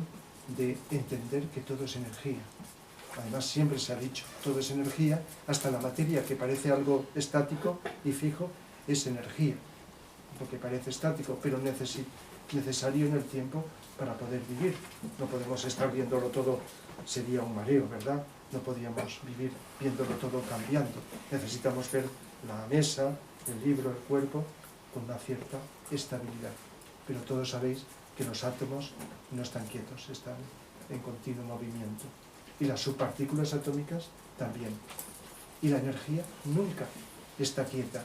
de entender que todo es energía. Además siempre se ha dicho, todo es energía, hasta la materia que parece algo estático y fijo es energía, lo que parece estático, pero necesario en el tiempo para poder vivir. No podemos estar viéndolo todo, sería un mareo, ¿verdad? No podíamos vivir viéndolo todo cambiando. Necesitamos ver la mesa, el libro, el cuerpo, con una cierta estabilidad. Pero todos sabéis que los átomos no están quietos, están en continuo movimiento. Y las subpartículas atómicas también. Y la energía nunca está quieta.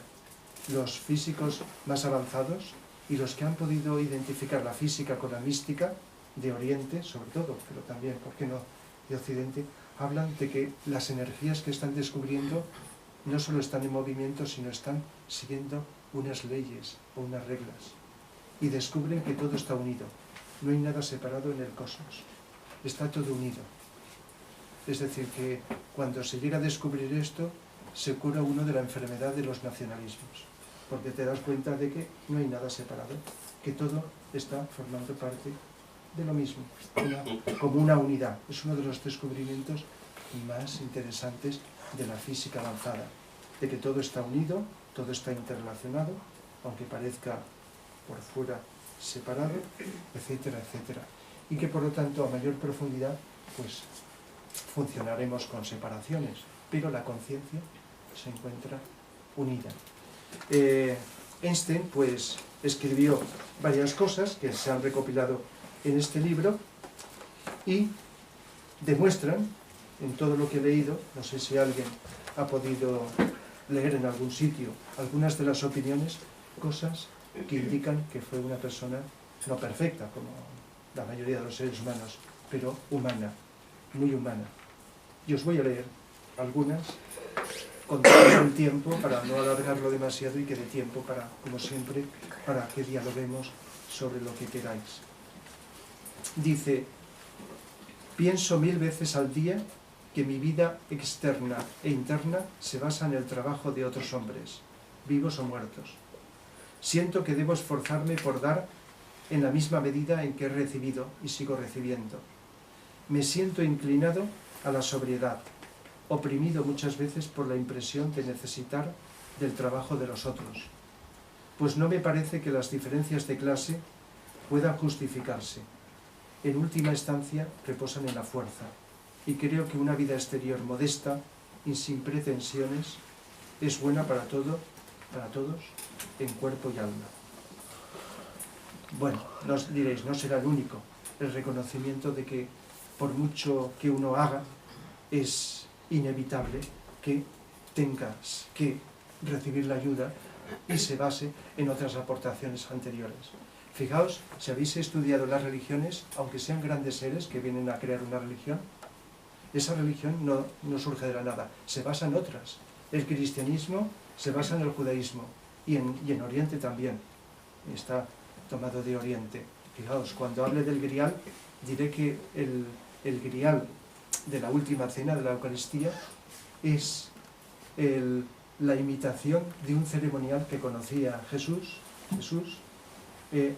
Los físicos más avanzados y los que han podido identificar la física con la mística de Oriente, sobre todo, pero también, ¿por qué no?, de Occidente, hablan de que las energías que están descubriendo no solo están en movimiento, sino están siguiendo unas leyes o unas reglas. Y descubren que todo está unido. No hay nada separado en el cosmos. Está todo unido. Es decir, que cuando se llega a descubrir esto, se cura uno de la enfermedad de los nacionalismos. Porque te das cuenta de que no hay nada separado, que todo está formando parte de lo mismo, como una unidad. Es uno de los descubrimientos más interesantes de la física avanzada, de que todo está unido, todo está interrelacionado, aunque parezca por fuera separado, etcétera, etcétera. Y que por lo tanto a mayor profundidad pues funcionaremos con separaciones, pero la conciencia se encuentra unida. Einstein pues escribió varias cosas que se han recopilado en este libro y demuestran en todo lo que he leído, no sé si alguien ha podido leer en algún sitio algunas de las opiniones, cosas que indican que fue una persona no perfecta, como la mayoría de los seres humanos, pero humana, muy humana. Y os voy a leer algunas, con todo el tiempo, para no alargarlo demasiado y que dé tiempo para, como siempre, para que dialoguemos sobre lo que queráis. Dice: pienso 1000 veces al día que mi vida externa e interna se basa en el trabajo de otros hombres, vivos o muertos. Siento que debo esforzarme por dar en la misma medida en que he recibido y sigo recibiendo. Me siento inclinado a la sobriedad, oprimido muchas veces por la impresión de necesitar del trabajo de los otros, pues no me parece que las diferencias de clase puedan justificarse. En última instancia reposan en la fuerza, y creo que una vida exterior modesta y sin pretensiones es buena para todos, en cuerpo y alma. Bueno, nos diréis, no será el único. El reconocimiento de que por mucho que uno haga, es inevitable que tengas que recibir la ayuda y se base en otras aportaciones anteriores. Fijaos, si habéis estudiado las religiones, aunque sean grandes seres que vienen a crear una religión, esa religión no surge de la nada, se basa en otras. El cristianismo se basa en el judaísmo y en Oriente también, está tomado de Oriente. Fijaos, cuando hable del grial, diré que el grial de la última cena, de la Eucaristía, es la imitación de un ceremonial que conocía Jesús,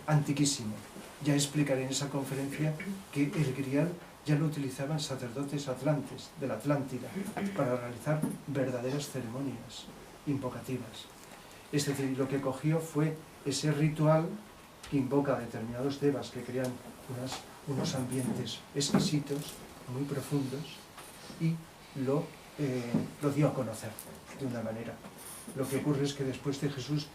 antiquísimo. Ya explicaré en esa conferencia que el grial ya lo utilizaban sacerdotes atlantes, de la Atlántida, para realizar verdaderas ceremonias invocativas. Es decir, lo que cogió fue ese ritual que invoca a determinados devas que crean unos ambientes exquisitos, muy profundos, y lo dio a conocer de una manera. Lo que ocurre es que después de Jesús,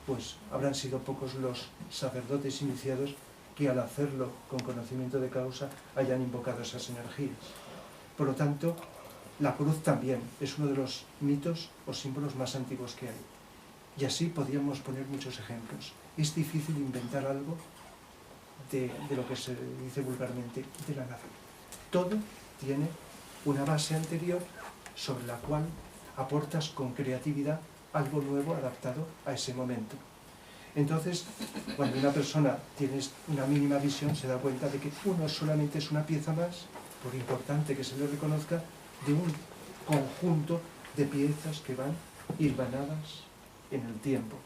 pues habrán sido pocos los sacerdotes iniciados que al hacerlo con conocimiento de causa hayan invocado esas energías. Por lo tanto, la cruz también es uno de los mitos o símbolos más antiguos que hay. Y así podríamos poner muchos ejemplos. Es difícil inventar algo de lo que se dice vulgarmente de la nada. Todo tiene una base anterior sobre la cual aportas con creatividad algo nuevo adaptado a ese momento. Entonces, cuando una persona tiene una mínima visión, se da cuenta de que uno solamente es una pieza más, por importante que se le reconozca, de un conjunto de piezas que van hilvanadas en el tiempo.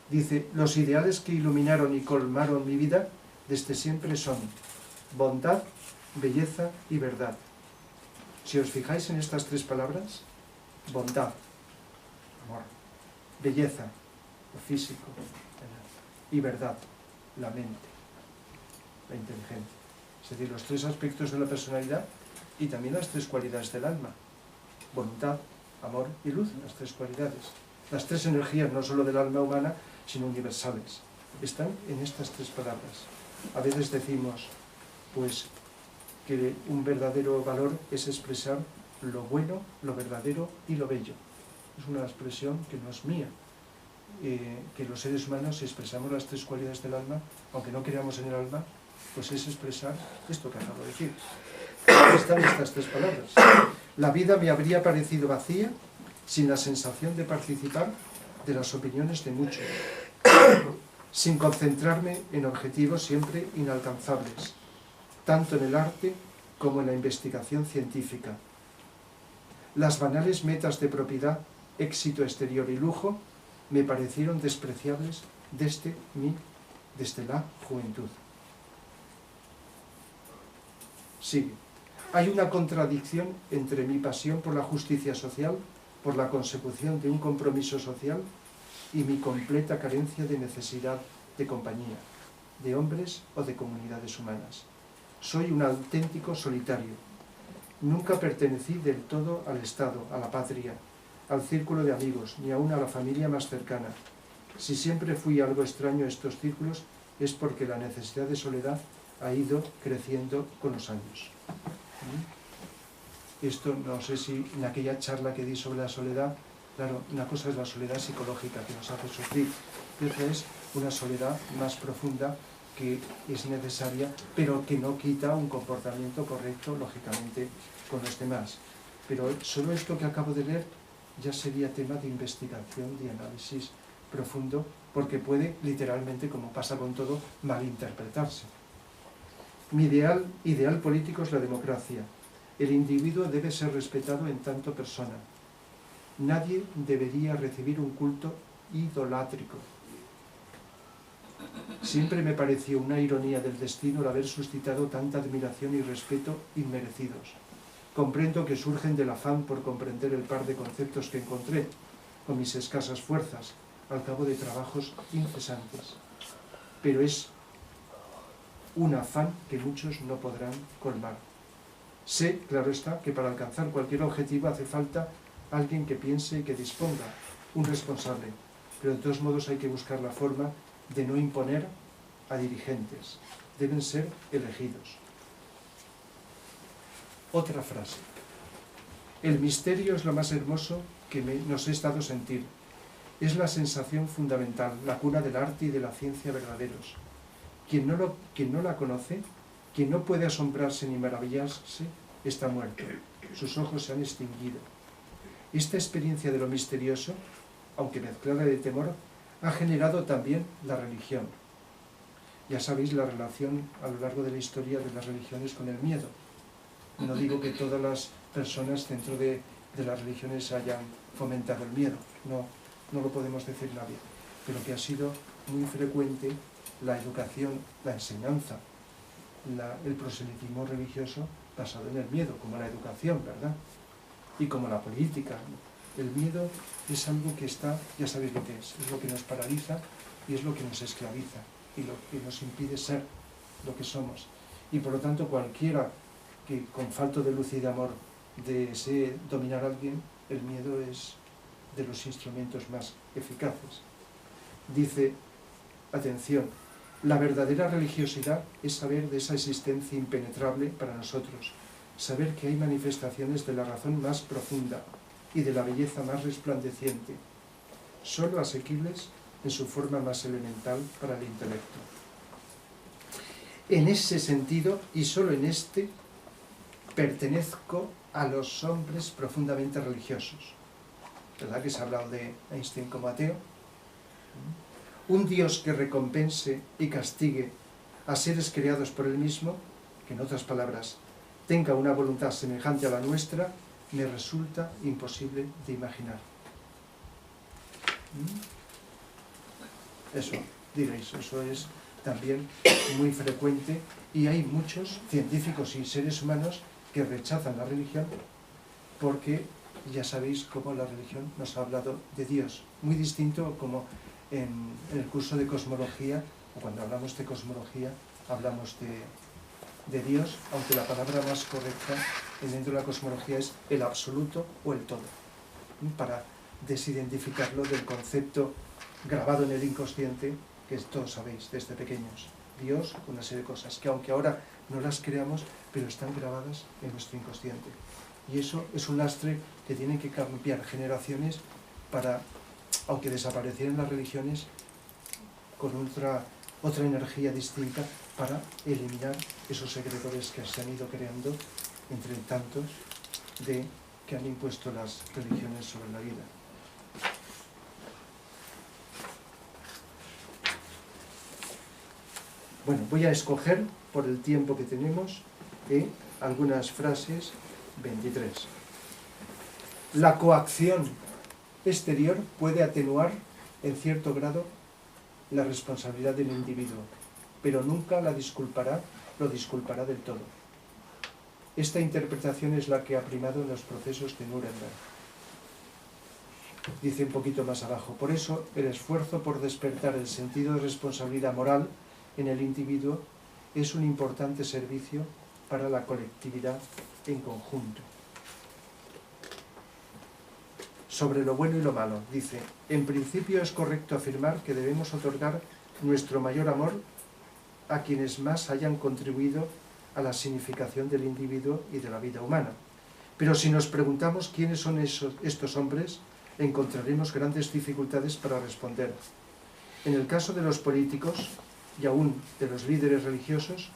Dice, los ideales que iluminaron y colmaron mi vida desde siempre son bondad, belleza y verdad. Si os fijáis en estas tres palabras, bondad, amor, belleza, lo físico, y verdad, la mente, la inteligencia. Es decir, los tres aspectos de la personalidad y también las tres cualidades del alma. Voluntad, amor y luz, las tres cualidades. Las tres energías, no solo del alma humana, sino universales. Están en estas tres palabras. A veces decimos, pues, que un verdadero valor es expresar lo bueno, lo verdadero y lo bello. Es una expresión que no es mía. Que los seres humanos, si expresamos las tres cualidades del alma, aunque no creamos en el alma, pues es expresar esto que acabo de decir. Están estas tres palabras. La vida me habría parecido vacía sin la sensación de participar de las opiniones de muchos, sin concentrarme en objetivos siempre inalcanzables, tanto en el arte como en la investigación científica. Las banales metas de propiedad, éxito exterior y lujo me parecieron despreciables desde la juventud. Sigue. Hay una contradicción entre mi pasión por la justicia social, por la consecución de un compromiso social y mi completa carencia de necesidad de compañía, de hombres o de comunidades humanas. Soy un auténtico solitario. Nunca pertenecí del todo al Estado, a la patria, al círculo de amigos, ni aún a la familia más cercana. Si siempre fui algo extraño a estos círculos, es porque la necesidad de soledad ha ido creciendo con los años. Esto no sé si en aquella charla que di sobre la soledad, claro, una cosa es la soledad psicológica que nos hace sufrir, y otra es una soledad más profunda que es necesaria, pero que no quita un comportamiento correcto, lógicamente, con los demás. Pero solo esto que acabo de leer ya sería tema de investigación, de análisis profundo, porque puede, literalmente, como pasa con todo, malinterpretarse. Mi ideal político es la democracia. El individuo debe ser respetado en tanto persona. Nadie debería recibir un culto idolátrico. Siempre me pareció una ironía del destino el haber suscitado tanta admiración y respeto inmerecidos. Comprendo que surgen del afán por comprender el par de conceptos que encontré, con mis escasas fuerzas, al cabo de trabajos incesantes. Pero es un afán que muchos no podrán colmar. Sé, claro está, que para alcanzar cualquier objetivo hace falta alguien que piense y que disponga, un responsable, pero de todos modos hay que buscar la forma de no imponer a dirigentes, deben ser elegidos. Otra frase. El misterio es lo más hermoso que nos es dado sentir. Es la sensación fundamental, la cuna del arte y de la ciencia verdaderos. Quien no la conoce, quien no puede asombrarse ni maravillarse, está muerto. Sus ojos se han extinguido. Esta experiencia de lo misterioso, aunque mezclada de temor, ha generado también la religión. Ya sabéis la relación a lo largo de la historia de las religiones con el miedo. No digo que todas las personas dentro de las religiones hayan fomentado el miedo, no lo podemos decir nadie, pero que ha sido muy frecuente la educación, la enseñanza, el proselitismo religioso basado en el miedo, como la educación, ¿verdad? Y como la política. El miedo es algo que está, ya sabéis lo que es lo que nos paraliza y es lo que nos esclaviza y lo que nos impide ser lo que somos. Y por lo tanto cualquiera que con falta de luz y de amor desee dominar a alguien, el miedo es de los instrumentos más eficaces. Dice, atención, la verdadera religiosidad es saber de esa existencia impenetrable para nosotros, saber que hay manifestaciones de la razón más profunda y de la belleza más resplandeciente, solo asequibles en su forma más elemental para el intelecto. En ese sentido, y solo en este, pertenezco a los hombres profundamente religiosos. ¿Verdad que se ha hablado de Einstein como ateo? Un Dios que recompense y castigue a seres creados por él mismo, que en otras palabras tenga una voluntad semejante a la nuestra, me resulta imposible de imaginar. Eso, diréis, eso es también muy frecuente y hay muchos científicos y seres humanos que rechazan la religión porque ya sabéis cómo la religión nos ha hablado de Dios. Muy distinto como en el curso de cosmología, o cuando hablamos de cosmología, hablamos de Dios, aunque la palabra más correcta dentro de la cosmología es el absoluto o el todo, para desidentificarlo del concepto grabado en el inconsciente, que todos sabéis desde pequeños. Dios, una serie de cosas que aunque ahora no las creamos, pero están grabadas en nuestro inconsciente. Y eso es un lastre que tienen que cambiar generaciones para, aunque desaparecieran las religiones, con otra energía distinta para eliminar esos segredores que se han ido creando entre tantos que han impuesto las religiones sobre la vida. Bueno, voy a escoger, por el tiempo que tenemos, algunas frases. 23. La coacción exterior puede atenuar, en cierto grado, la responsabilidad del individuo, pero nunca lo disculpará del todo. Esta interpretación es la que ha primado en los procesos de Nuremberg. Dice un poquito más abajo, por eso el esfuerzo por despertar el sentido de responsabilidad moral en el individuo es un importante servicio para la colectividad en conjunto. Sobre lo bueno y lo malo, dice, en principio es correcto afirmar que debemos otorgar nuestro mayor amor a quienes más hayan contribuido a la significación del individuo y de la vida humana. Pero si nos preguntamos quiénes son estos hombres, encontraremos grandes dificultades para responder. En el caso de los políticos y aún de los líderes religiosos,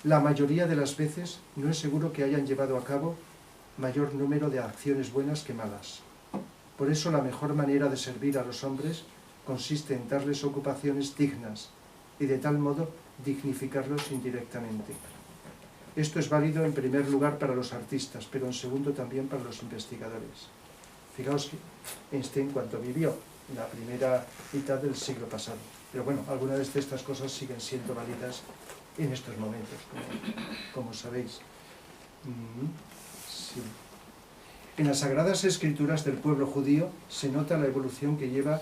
la mayoría de las veces no es seguro que hayan llevado a cabo mayor número de acciones buenas que malas. Por eso la mejor manera de servir a los hombres consiste en darles ocupaciones dignas y de tal modo dignificarlos indirectamente. Esto es válido en primer lugar para los artistas, pero en segundo también para los investigadores. Fijaos que Einstein, cuando vivió en la primera mitad del siglo pasado. Pero bueno, algunas de estas cosas siguen siendo válidas en estos momentos, como sabéis. Sí. En las Sagradas Escrituras del pueblo judío se nota la evolución que lleva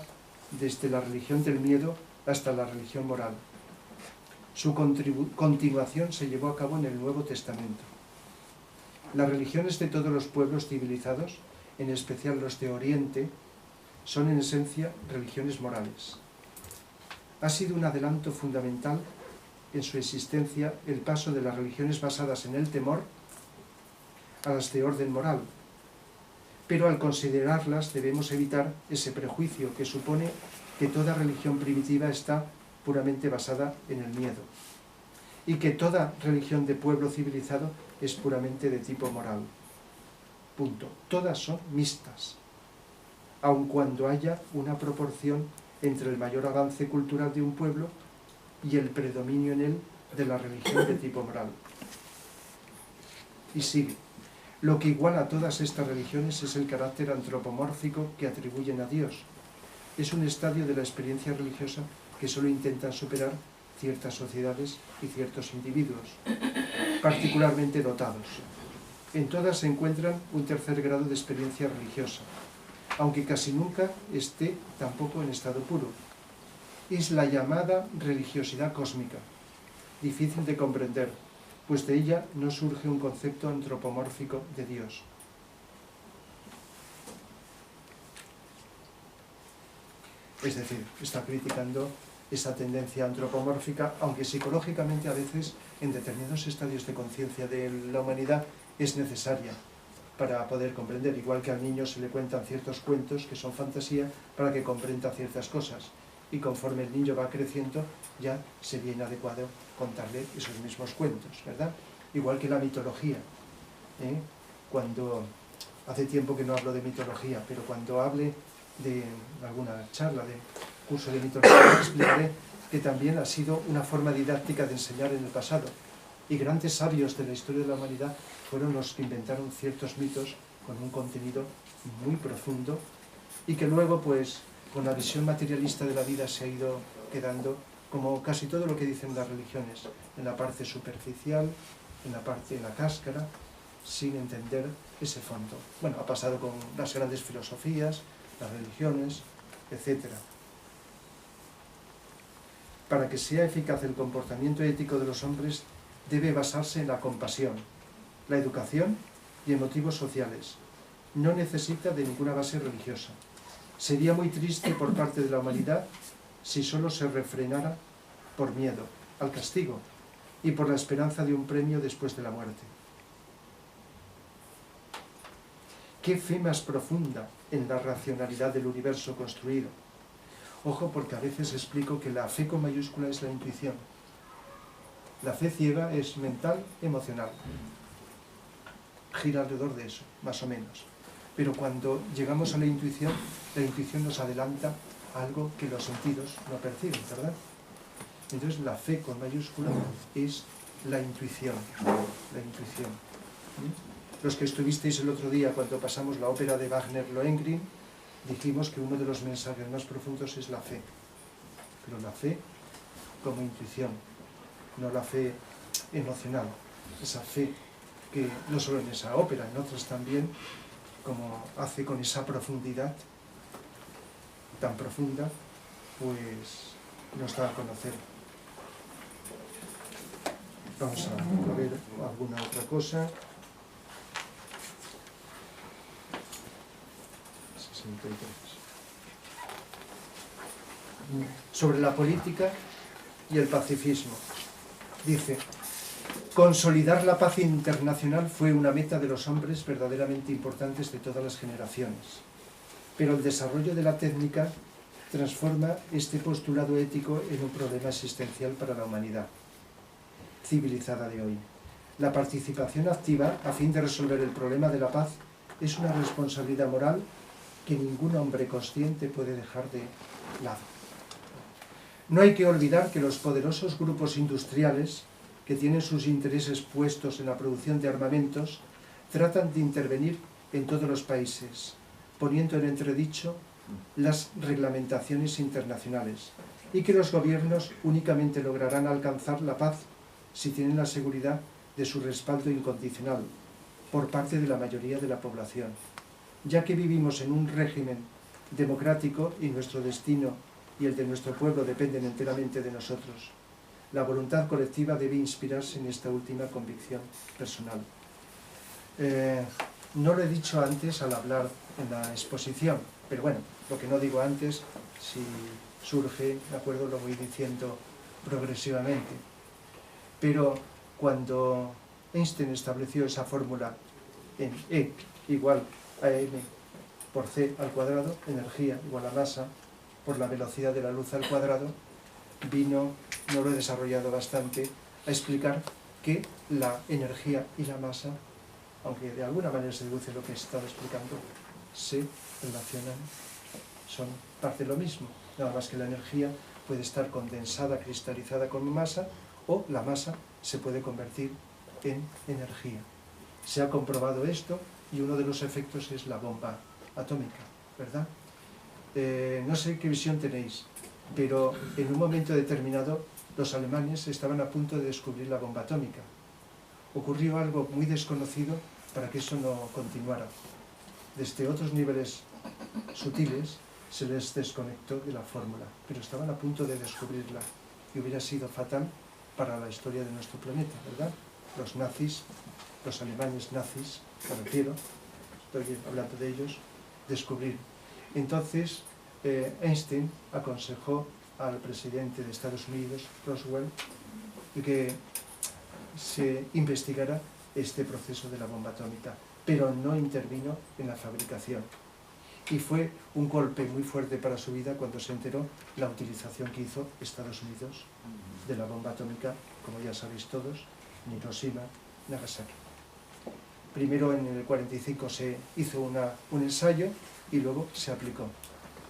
desde la religión del miedo hasta la religión moral. Su continuación se llevó a cabo en el Nuevo Testamento. Las religiones de todos los pueblos civilizados, en especial los de Oriente, son en esencia religiones morales. Ha sido un adelanto fundamental en su existencia el paso de las religiones basadas en el temor a las de orden moral, pero al considerarlas debemos evitar ese prejuicio que supone que toda religión primitiva está puramente basada en el miedo y que toda religión de pueblo civilizado es puramente de tipo moral. Punto. Todas son mixtas, aun cuando haya una proporción entre el mayor avance cultural de un pueblo y el predominio en él de la religión de tipo moral. Y sigue. Lo que iguala a todas estas religiones es el carácter antropomórfico que atribuyen a Dios. Es un estadio de la experiencia religiosa que solo intentan superar ciertas sociedades y ciertos individuos, particularmente dotados. En todas se encuentran un tercer grado de experiencia religiosa, aunque casi nunca esté tampoco en estado puro. Es la llamada religiosidad cósmica, difícil de comprender, pues de ella no surge un concepto antropomórfico de Dios. Es decir, está criticando esa tendencia antropomórfica, aunque psicológicamente a veces en determinados estadios de conciencia de la humanidad es necesaria para poder comprender, igual que al niño se le cuentan ciertos cuentos que son fantasía para que comprenda ciertas cosas, y conforme el niño va creciendo ya sería inadecuado contarle esos mismos cuentos, ¿verdad? Igual que la mitología, cuando hace tiempo que no hablo de mitología, pero cuando hable de alguna charla de curso de mitología explicaré que también ha sido una forma didáctica de enseñar en el pasado, y grandes sabios de la historia de la humanidad fueron los que inventaron ciertos mitos con un contenido muy profundo y que luego, pues, con la visión materialista de la vida se ha ido quedando, como casi todo lo que dicen las religiones, en la parte superficial, en la cáscara, sin entender ese fondo. Bueno, ha pasado con las grandes filosofías, las religiones, etc. Para que sea eficaz el comportamiento ético de los hombres, debe basarse en la compasión, la educación y en motivos sociales. No necesita de ninguna base religiosa. Sería muy triste por parte de la humanidad si solo se refrenara por miedo al castigo y por la esperanza de un premio después de la muerte. ¿Qué fe más profunda en la racionalidad del universo construido? Ojo, porque a veces explico que la fe con mayúscula es la intuición. La fe ciega es mental, emocional. Gira alrededor de eso, más o menos. Pero cuando llegamos a la intuición nos adelanta a algo que los sentidos no perciben, ¿verdad? Entonces la fe con mayúscula es la intuición. La intuición. Los que estuvisteis el otro día cuando pasamos la ópera de Wagner Lohengrin, dijimos que uno de los mensajes más profundos es la fe. Pero la fe como intuición, no la fe emocional. Esa fe que no solo en esa ópera, en otras también, como hace con esa profundidad tan profunda, pues nos da a conocer. Vamos a ver alguna otra cosa. 63. Sobre la política y el pacifismo. Dice: consolidar la paz internacional fue una meta de los hombres verdaderamente importantes de todas las generaciones. Pero el desarrollo de la técnica transforma este postulado ético en un problema existencial para la humanidad civilizada de hoy. La participación activa a fin de resolver el problema de la paz es una responsabilidad moral que ningún hombre consciente puede dejar de lado. No hay que olvidar que los poderosos grupos industriales que tienen sus intereses puestos en la producción de armamentos tratan de intervenir en todos los países, poniendo en entredicho las reglamentaciones internacionales, y que los gobiernos únicamente lograrán alcanzar la paz si tienen la seguridad de su respaldo incondicional por parte de la mayoría de la población, ya que vivimos en un régimen democrático y nuestro destino y el de nuestro pueblo dependen enteramente de nosotros. La voluntad colectiva debe inspirarse en esta última convicción personal. No lo he dicho antes al hablar en la exposición, pero bueno, lo que no digo antes, si surge, de acuerdo, lo voy diciendo progresivamente. Pero cuando Einstein estableció esa fórmula en E igual a m por c al cuadrado, energía igual a masa por la velocidad de la luz al cuadrado, vino, no lo he desarrollado bastante, a explicar que la energía y la masa, aunque de alguna manera se deduce lo que he estado explicando, se relacionan, son parte de lo mismo, nada más que la energía puede estar condensada, cristalizada con masa, o la masa se puede convertir en energía. Se ha comprobado esto y uno de los efectos es la bomba atómica, ¿verdad? No sé qué visión tenéis, pero en un momento determinado los alemanes estaban a punto de descubrir la bomba atómica. Ocurrió algo muy desconocido para que eso no continuara. Desde otros niveles sutiles se les desconectó de la fórmula, pero estaban a punto de descubrirla y hubiera sido fatal para la historia de nuestro planeta, ¿verdad? Los nazis, los alemanes nazis, me refiero, estoy hablando de ellos, descubrir. Entonces, Einstein aconsejó al presidente de Estados Unidos, Roswell, que se investigara este proceso de la bomba atómica, pero no intervino en la fabricación. Y fue un golpe muy fuerte para su vida cuando se enteró la utilización que hizo Estados Unidos de la bomba atómica, como ya sabéis todos, en Hiroshima, Nagasaki. Primero en el 45 se hizo un ensayo y luego se aplicó.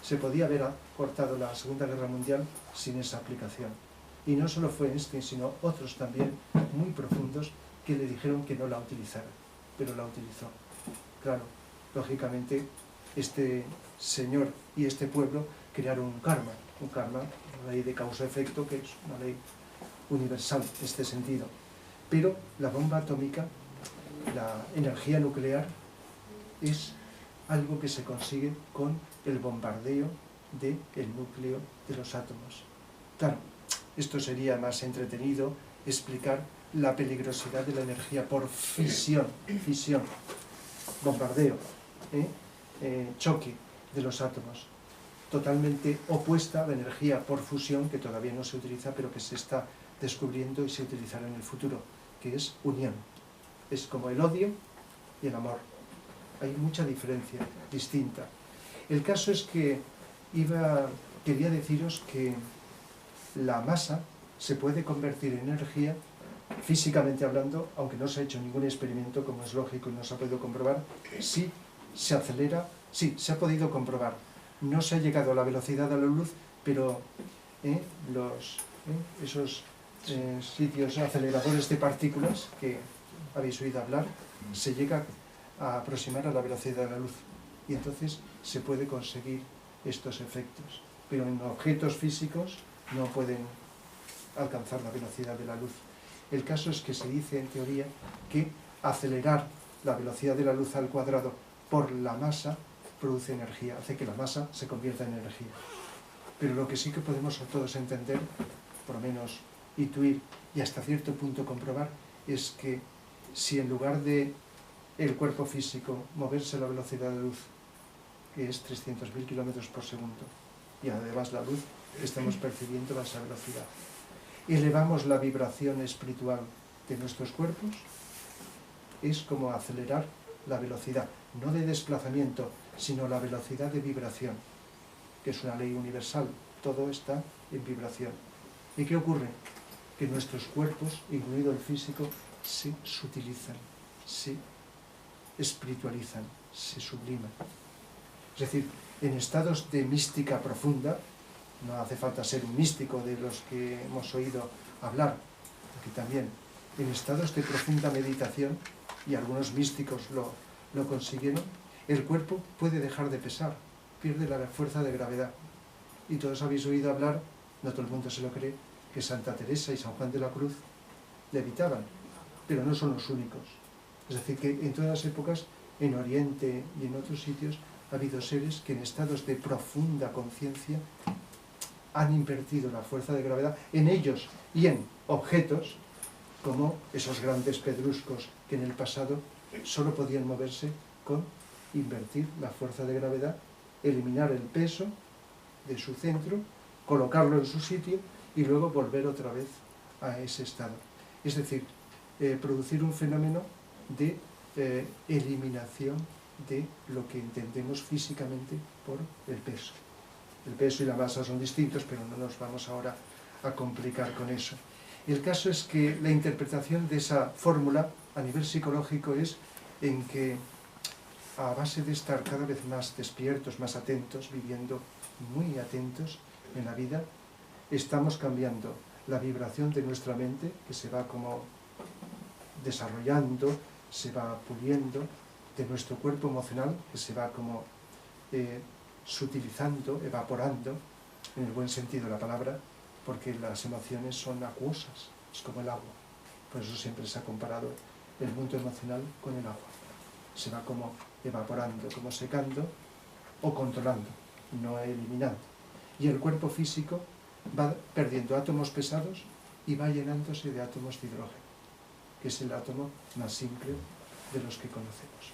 Se podía haber cortado la Segunda Guerra Mundial sin esa aplicación. Y no solo fue Einstein, sino otros también muy profundos que le dijeron que no la utilizara, pero la utilizó. Claro, lógicamente, este señor y este pueblo crear un karma, una ley de causa-efecto, que es una ley universal en este sentido. Pero la bomba atómica, la energía nuclear, es algo que se consigue con el bombardeo del núcleo de los átomos. Claro, esto sería más entretenido explicar la peligrosidad de la energía por fisión, bombardeo, choque de los átomos, totalmente opuesta a la energía por fusión, que todavía no se utiliza, pero que se está descubriendo y se utilizará en el futuro, que es unión. Es como el odio y el amor. Hay mucha diferencia distinta. El caso es que quería deciros que la masa se puede convertir en energía, físicamente hablando, aunque no se ha hecho ningún experimento, como es lógico y no se ha podido comprobar. Si se acelera, sí, se ha podido comprobar. No se ha llegado a la velocidad de la luz, pero esos sitios aceleradores de partículas que habéis oído hablar, se llega a aproximar a la velocidad de la luz. Y entonces se puede conseguir estos efectos. Pero en objetos físicos no pueden alcanzar la velocidad de la luz. El caso es que se dice en teoría que acelerar la velocidad de la luz al cuadrado por la masa produce energía, hace que la masa se convierta en energía. Pero lo que sí que podemos todos entender, por lo menos intuir y hasta cierto punto comprobar, es que si en lugar de el cuerpo físico moverse a la velocidad de la luz, que es 300.000 kilómetros por segundo, y además la luz estamos percibiendo a esa velocidad, elevamos la vibración espiritual de nuestros cuerpos, es como acelerar la velocidad, no de desplazamiento, sino la velocidad de vibración, que es una ley universal, todo está en vibración. ¿Y qué ocurre? Que nuestros cuerpos, incluido el físico, se sutilizan, se espiritualizan, se subliman. Es decir, en estados de mística profunda, no hace falta ser un místico de los que hemos oído hablar, aquí también, en estados de profunda meditación, y algunos místicos lo consiguieron, el cuerpo puede dejar de pesar, pierde la fuerza de gravedad. Y todos habéis oído hablar, no todo el mundo se lo cree, que Santa Teresa y San Juan de la Cruz levitaban, pero no son los únicos. Es decir, que en todas las épocas, en Oriente y en otros sitios, ha habido seres que en estados de profunda conciencia han invertido la fuerza de gravedad en ellos y en objetos, como esos grandes pedruscos que en el pasado solo podían moverse con invertir la fuerza de gravedad, eliminar el peso de su centro, colocarlo en su sitio y luego volver otra vez a ese estado. Es decir, producir un fenómeno de eliminación de lo que entendemos físicamente por el peso. El peso y la masa son distintos, pero no nos vamos ahora a complicar con eso. El caso es que la interpretación de esa fórmula a nivel psicológico es en que, a base de estar cada vez más despiertos, más atentos, viviendo muy atentos en la vida, estamos cambiando la vibración de nuestra mente, que se va como desarrollando, se va puliendo, de nuestro cuerpo emocional, que se va como sutilizando, evaporando, en el buen sentido de la palabra, porque las emociones son acuosas, es como el agua. Por eso siempre se ha comparado el mundo emocional con el agua. Se va como evaporando, como secando o controlando, no eliminando. Y el cuerpo físico va perdiendo átomos pesados y va llenándose de átomos de hidrógeno, que es el átomo más simple de los que conocemos.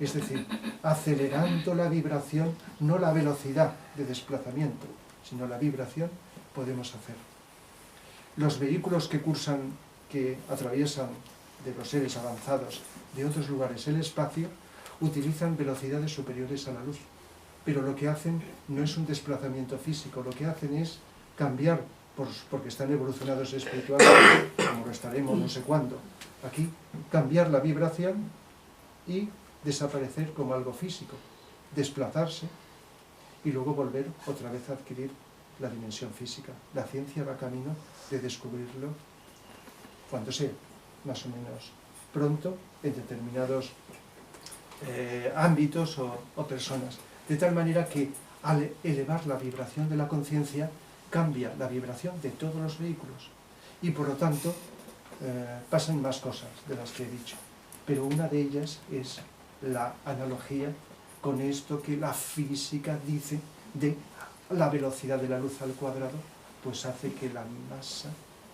Es decir, acelerando la vibración, no la velocidad de desplazamiento, sino la vibración, podemos hacer. Los vehículos que atraviesan de los seres avanzados de otros lugares el espacio, utilizan velocidades superiores a la luz. Pero lo que hacen no es un desplazamiento físico, lo que hacen es cambiar, porque están evolucionados espiritualmente, como lo estaremos no sé cuándo, aquí, cambiar la vibración y desaparecer como algo físico, desplazarse y luego volver otra vez a adquirir la dimensión física. La ciencia va camino de descubrirlo cuando sea, más o menos pronto, en determinados ámbitos o personas. De tal manera que al elevar la vibración de la conciencia, cambia la vibración de todos los vehículos. Y por lo tanto, pasan más cosas de las que he dicho. Pero una de ellas es la analogía con esto que la física dice de la velocidad de la luz al cuadrado, pues hace que la masa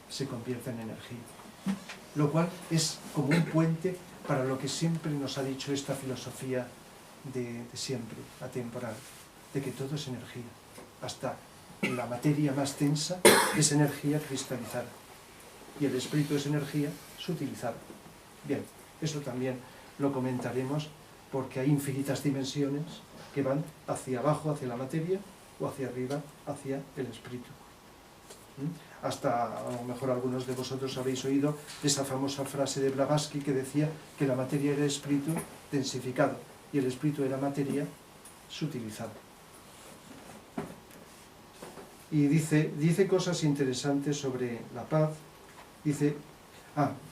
se convierta en energía. Lo cual es como un puente para lo que siempre nos ha dicho esta filosofía de siempre, atemporal, de que todo es energía. Hasta la materia más densa es energía cristalizada. Y el espíritu es energía sutilizada. Bien, eso también lo comentaremos porque hay infinitas dimensiones que van hacia abajo, hacia la materia, o hacia arriba, hacia el espíritu. Hasta, a lo mejor algunos de vosotros habéis oído esa famosa frase de Blavatsky que decía que la materia era espíritu densificado y el espíritu era materia sutilizada. Y dice cosas interesantes sobre la paz. Dice,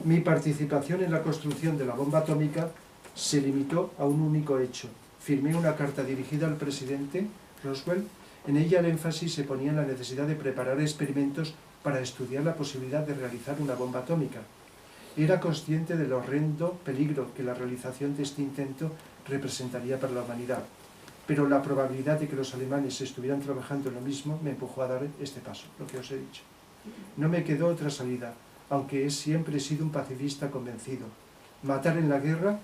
mi participación en la construcción de la bomba atómica se limitó a un único hecho. Firmé una carta dirigida al presidente Roosevelt. En ella el énfasis se ponía en la necesidad de preparar experimentos para estudiar la posibilidad de realizar una bomba atómica. Era consciente del horrendo peligro que la realización de este intento representaría para la humanidad, pero la probabilidad de que los alemanes estuvieran trabajando en lo mismo me empujó a dar este paso, lo que os he dicho. No me quedó otra salida, aunque siempre he sido un pacifista convencido. Matar en la guerra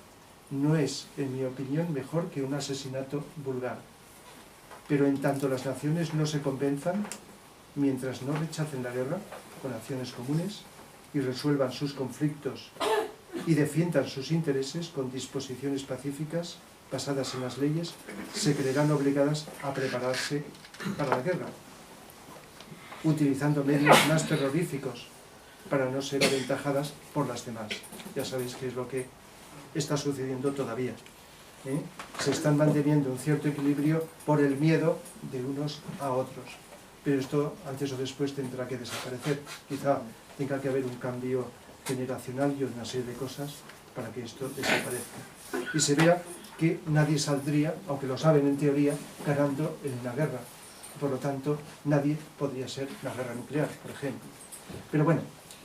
no es, en mi opinión, mejor que un asesinato vulgar. Pero en tanto las naciones no se convenzan, mientras no rechacen la guerra con acciones comunes y resuelvan sus conflictos y defiendan sus intereses con disposiciones pacíficas basadas en las leyes, se creerán obligadas a prepararse para la guerra, utilizando medios más terroríficos para no ser aventajadas por las demás. Ya sabéis que es lo que está sucediendo todavía. Se están manteniendo un cierto equilibrio por el miedo de unos a otros. Pero esto antes o después tendrá que desaparecer. Quizá tenga que haber un cambio generacional y una serie de cosas para que esto desaparezca. Y se vea que nadie saldría, aunque lo saben en teoría, ganando en una guerra. Por lo tanto, nadie podría ser una guerra nuclear, por ejemplo. Pero bueno,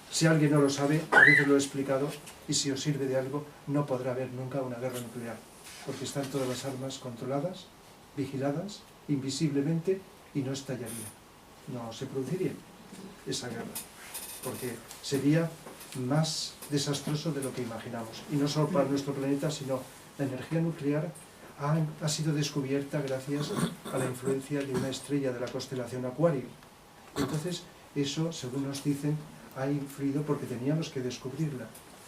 si alguien no lo sabe, a veces lo he explicado, y si os sirve de algo, no podrá haber nunca una guerra nuclear, porque están todas las armas controladas, vigiladas, invisiblemente, y no estallaría. No se produciría esa guerra, porque sería más desastroso de lo que imaginamos. Y no solo para nuestro planeta, sino la energía nuclear ha sido descubierta gracias a la influencia de una estrella de la constelación Acuario. Entonces, eso, según nos dicen, ha influido porque teníamos que descubrirla.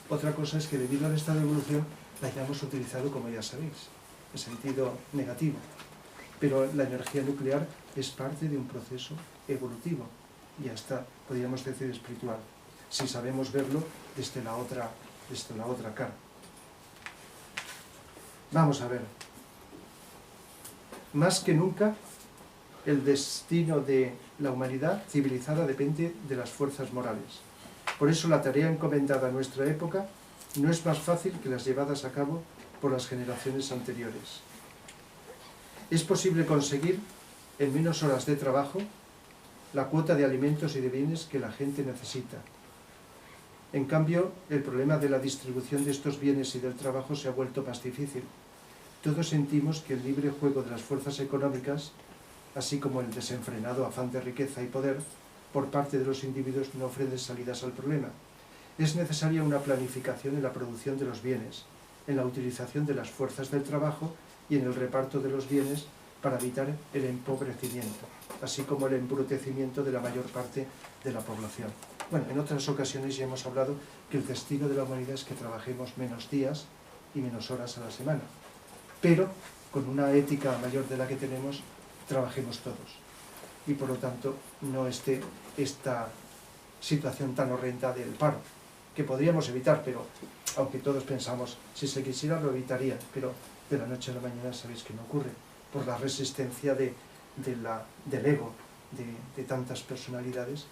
Otra cosa es que debido al estado de evolución la hayamos utilizado, como ya sabéis, en sentido negativo. Pero la energía nuclear es parte de un proceso evolutivo y hasta, podríamos decir, espiritual, si sabemos verlo desde la otra cara. Vamos a ver. Más que nunca, el destino de la humanidad civilizada depende de las fuerzas morales. Por eso la tarea encomendada a nuestra época no es más fácil que las llevadas a cabo por las generaciones anteriores. Es posible conseguir, en menos horas de trabajo, la cuota de alimentos y de bienes que la gente necesita. En cambio, el problema de la distribución de estos bienes y del trabajo se ha vuelto más difícil. Todos sentimos que el libre juego de las fuerzas económicas, así como el desenfrenado afán de riqueza y poder, por parte de los individuos no ofrecen salidas al problema. Es necesaria una planificación en la producción de los bienes, en la utilización de las fuerzas del trabajo y en el reparto de los bienes para evitar el empobrecimiento, así como el embrutecimiento de la mayor parte de la población. Bueno, en otras ocasiones ya hemos hablado que el destino de la humanidad es que trabajemos menos días y menos horas a la semana, pero con una ética mayor de la que tenemos, trabajemos todos. Y por lo tanto no esté esta situación tan horrenda del paro, que podríamos evitar, pero aunque todos pensamos, si se quisiera lo evitaría, pero de la noche a la mañana sabéis que no ocurre, por la resistencia del ego, de tantas personalidades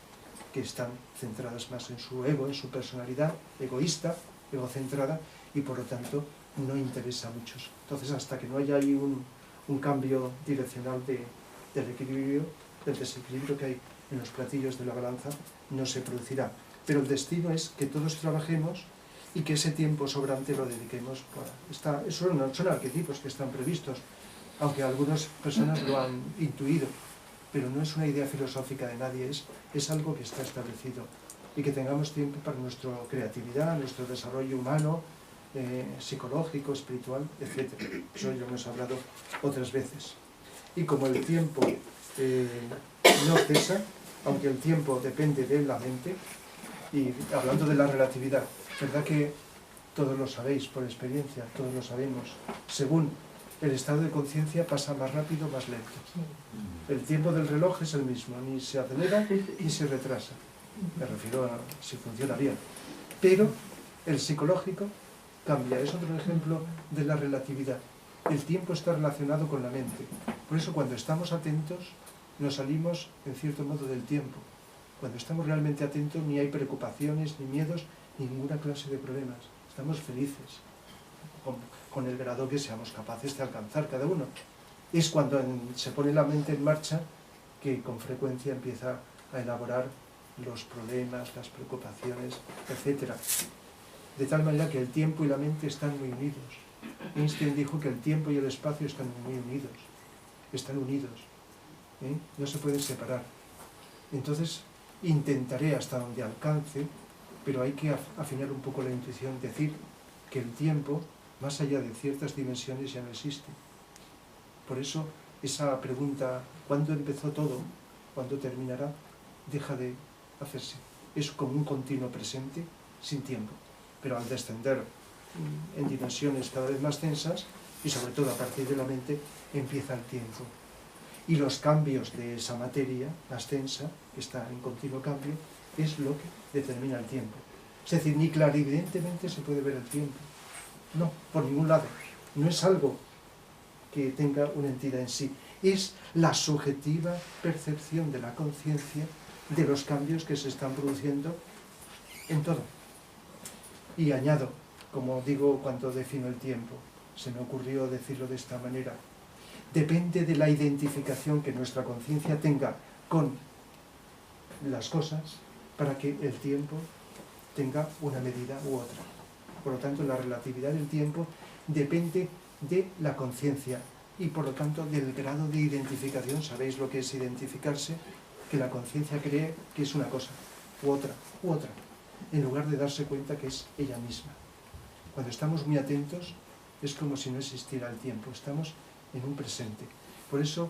que están centradas más en su ego, en su personalidad egoísta, egocentrada, y por lo tanto no interesa a muchos. Entonces, hasta que no haya ahí un cambio direccional de del equilibrio, del desequilibrio que hay en los platillos de la balanza, no se producirá. Pero el destino es que todos trabajemos y que ese tiempo sobrante lo dediquemos para... Son arquetipos que están previstos, aunque algunas personas lo han intuido, pero no es una idea filosófica de nadie, es algo que está establecido. Y que tengamos tiempo para nuestra creatividad, nuestro desarrollo humano, psicológico, espiritual, etc. Eso ya lo hemos hablado otras veces. Y como el tiempo no cesa, aunque el tiempo depende de la mente, y hablando de la relatividad, ¿verdad que todos lo sabéis por experiencia, todos lo sabemos? Según el estado de conciencia pasa más rápido, más lento. El tiempo del reloj es el mismo, ni se acelera ni se retrasa. Me refiero a si funciona bien. Pero el psicológico cambia. Es otro ejemplo de la relatividad. El tiempo está relacionado con la mente. Por eso cuando estamos atentos nos salimos en cierto modo del tiempo. Cuando estamos realmente atentos ni hay preocupaciones, ni miedos, ni ninguna clase de problemas. Estamos felices con el grado que seamos capaces de alcanzar cada uno. Es cuando se pone la mente en marcha que con frecuencia empieza a elaborar los problemas, las preocupaciones, etc. De tal manera que el tiempo y la mente están muy unidos. Einstein dijo que el tiempo y el espacio están muy unidos. Están unidos. No se pueden separar. Entonces, intentaré hasta donde alcance, pero hay que afinar un poco la intuición, decir que el tiempo, más allá de ciertas dimensiones, ya no existe. Por eso, esa pregunta, ¿cuándo empezó todo? ¿Cuándo terminará? Deja de hacerse. Es como un continuo presente sin tiempo. Pero al descender en dimensiones cada vez más densas, y sobre todo a partir de la mente, empieza el tiempo. Y los cambios de esa materia, más densa, que está en continuo cambio, es lo que determina el tiempo. Es decir, ni clarividentemente se puede ver el tiempo. No, por ningún lado. No es algo que tenga una entidad en sí. Es la subjetiva percepción de la conciencia de los cambios que se están produciendo en todo. Y añado, como digo cuando defino el tiempo, se me ocurrió decirlo de esta manera, depende de la identificación que nuestra conciencia tenga con las cosas para que el tiempo tenga una medida u otra. Por lo tanto, la relatividad del tiempo depende de la conciencia y por lo tanto del grado de identificación. ¿Sabéis lo que es identificarse? Que la conciencia cree que es una cosa u otra, en lugar de darse cuenta que es ella misma. Cuando estamos muy atentos es como si no existiera el tiempo, estamos en un presente. Por eso,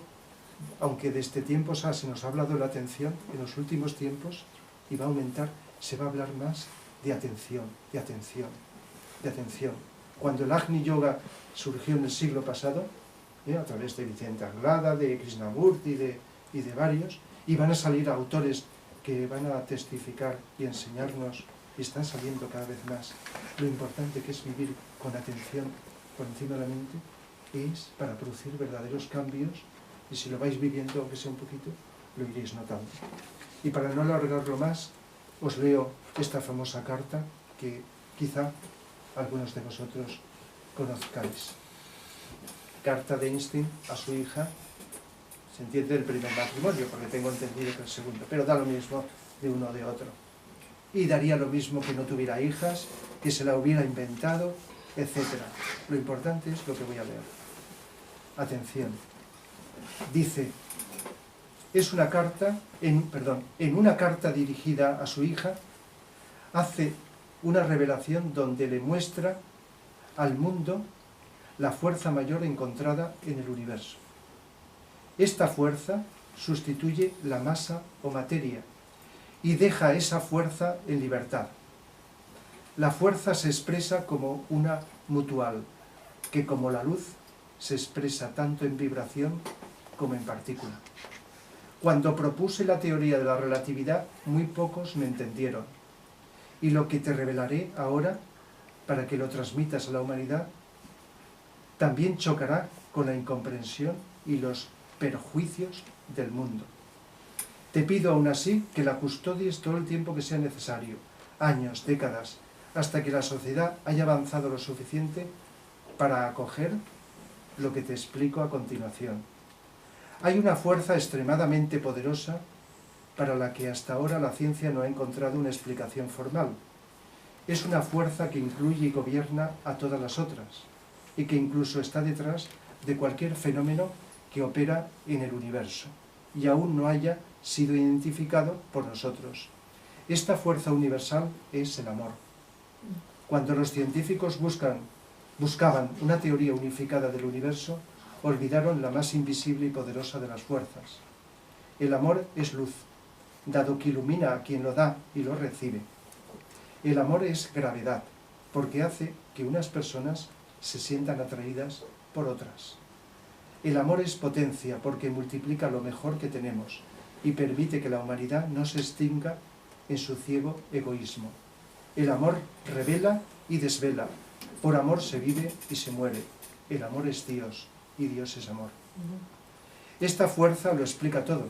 aunque desde tiempos se nos ha hablado de la atención, en los últimos tiempos, y va a aumentar, se va a hablar más de atención, de atención, de atención. Cuando el Agni Yoga surgió en el siglo pasado, a través de Vicente Anglada, de Krishnamurti y de varios, y van a salir autores que van a testificar y enseñarnos, y están saliendo cada vez más, lo importante que es vivir con atención por encima de la mente, es para producir verdaderos cambios, y si lo vais viviendo, aunque sea un poquito, lo iréis notando. Y para no alargarlo más, os leo esta famosa carta que quizá algunos de vosotros conozcáis. Carta de Einstein a su hija, se entiende del primer matrimonio, porque tengo entendido que el segundo, pero da lo mismo de uno o de otro. Y daría lo mismo que no tuviera hijas, que se la hubiera inventado, etc. Lo importante es lo que voy a leer. Atención. Dice, es una carta, en una carta dirigida a su hija, hace una revelación donde le muestra al mundo la fuerza mayor encontrada en el universo. Esta fuerza sustituye la masa o materia y deja esa fuerza en libertad. La fuerza se expresa como una mutual, que como la luz se expresa tanto en vibración como en partícula. Cuando propuse la teoría de la relatividad, muy pocos me entendieron. Y lo que te revelaré ahora, para que lo transmitas a la humanidad, también chocará con la incomprensión y los perjuicios del mundo. Te pido aún así que la custodies todo el tiempo que sea necesario, años, décadas, hasta que la sociedad haya avanzado lo suficiente para acoger lo que te explico a continuación. Hay una fuerza extremadamente poderosa para la que hasta ahora la ciencia no ha encontrado una explicación formal. Es una fuerza que incluye y gobierna a todas las otras, y que incluso está detrás de cualquier fenómeno que opera en el universo, y aún no haya sido identificado por nosotros. Esta fuerza universal es el amor. Cuando los científicos buscaban una teoría unificada del universo, olvidaron la más invisible y poderosa de las fuerzas. El amor es luz, dado que ilumina a quien lo da y lo recibe. El amor es gravedad, porque hace que unas personas se sientan atraídas por otras. El amor es potencia, porque multiplica lo mejor que tenemos y permite que la humanidad no se extinga en su ciego egoísmo. El amor revela y desvela. Por amor se vive y se muere. El amor es Dios y Dios es amor. Esta fuerza lo explica todo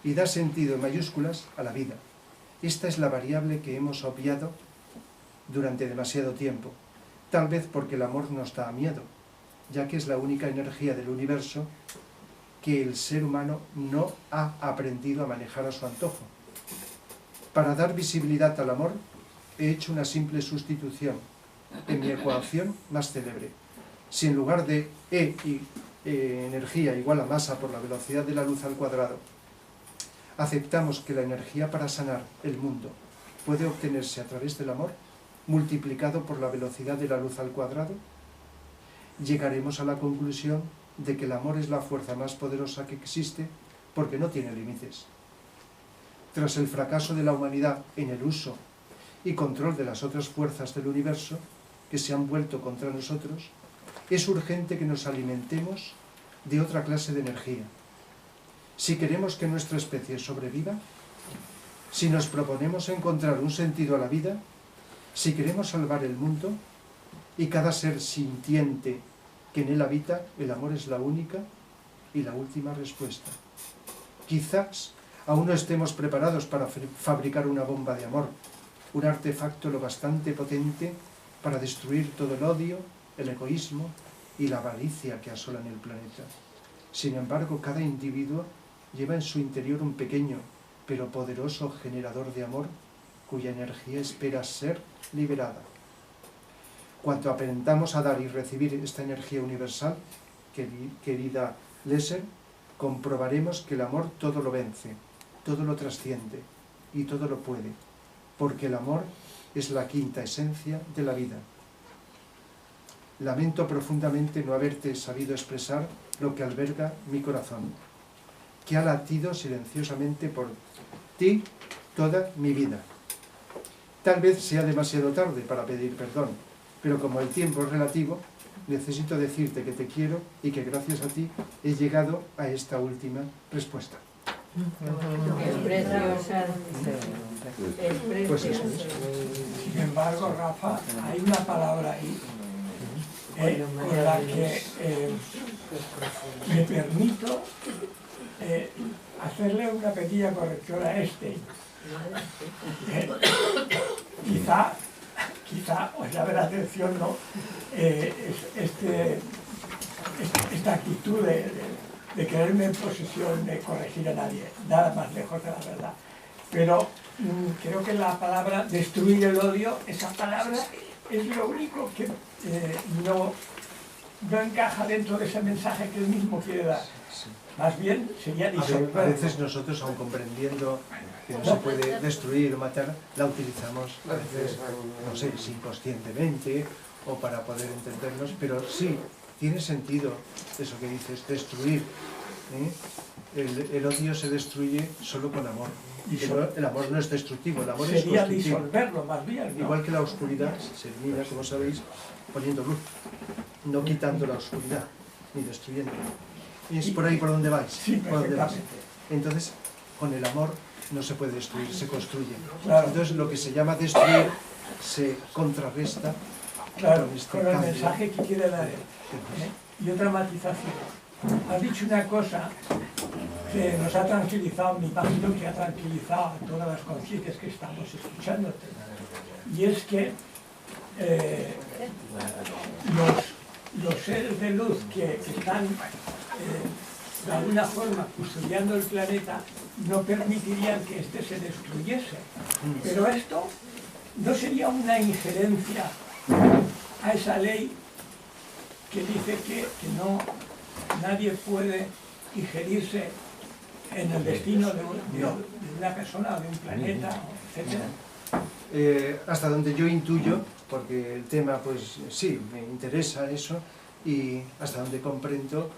y da sentido en mayúsculas a la vida. Esta es la variable que hemos obviado durante demasiado tiempo, tal vez porque el amor nos da miedo, ya que es la única energía del universo que el ser humano no ha aprendido a manejar a su antojo. Para dar visibilidad al amor, he hecho una simple sustitución en mi ecuación más célebre. Si en lugar de E y energía igual a masa por la velocidad de la luz al cuadrado, aceptamos que la energía para sanar el mundo puede obtenerse a través del amor, multiplicado por la velocidad de la luz al cuadrado, llegaremos a la conclusión de que el amor es la fuerza más poderosa que existe porque no tiene límites. Tras el fracaso de la humanidad en el uso y control de las otras fuerzas del universo que se han vuelto contra nosotros, es urgente que nos alimentemos de otra clase de energía. Si queremos que nuestra especie sobreviva, si nos proponemos encontrar un sentido a la vida, si queremos salvar el mundo y cada ser sintiente que en él habita, el amor es la única y la última respuesta. Quizás aún no estemos preparados para fabricar una bomba de amor, un artefacto lo bastante potente para destruir todo el odio, el egoísmo y la avaricia que asolan el planeta. Sin embargo, cada individuo lleva en su interior un pequeño pero poderoso generador de amor cuya energía espera ser liberada. Cuanto aprendamos a dar y recibir esta energía universal, querida Lesser, comprobaremos que el amor todo lo vence, todo lo trasciende y todo lo puede, porque el amor es la quinta esencia de la vida. Lamento profundamente no haberte sabido expresar lo que alberga mi corazón, que ha latido silenciosamente por ti toda mi vida. Tal vez sea demasiado tarde para pedir perdón, pero como el tiempo es relativo, necesito decirte que te quiero y que gracias a ti he llegado a esta última respuesta. Es preciosa. Pues eso es. Sin embargo, Rafa, hay una palabra ahí con la que me permito hacerle una pequeña corrección a Einstein. Quizá os llame la atención, ¿no? Esta actitud de quererme en posesión de corregir a nadie, nada más lejos de la verdad. Pero creo que la palabra destruir el odio, esa palabra es lo único que no encaja dentro de ese mensaje que él mismo quiere dar. Más bien sería disolver. A veces nosotros, aun comprendiendo que no se puede destruir o matar, la utilizamos a veces, no sé, inconscientemente o para poder entendernos, pero sí, tiene sentido eso que dices, destruir. El odio se destruye solo con amor. El amor no es destructivo, el amor es constructivo. Sería disolverlo más bien, ¿no? Igual que la oscuridad se elimina, como sabéis, poniendo luz, no quitando la oscuridad, ni destruyéndola. Y es por ahí por donde vais. Sí, por donde vais. perfectamente. Entonces, con el amor no se puede destruir, se construye. Claro. Entonces, lo que se llama destruir se contrarresta Claro, con este con el cambio. mensaje que quiere dar él. Y otra matización. Has dicho una cosa que nos ha tranquilizado, me imagino que ha tranquilizado a todas las conciencias que estamos escuchándote. Y es que los seres de luz que están de alguna forma, custodiando el planeta, no permitirían que éste se destruyese. Pero esto no sería una injerencia a esa ley que dice que no, nadie puede ingerirse en el destino de una persona o de un planeta, etc. Hasta donde yo intuyo, porque el tema, pues sí, me interesa eso, y hasta donde comprendo,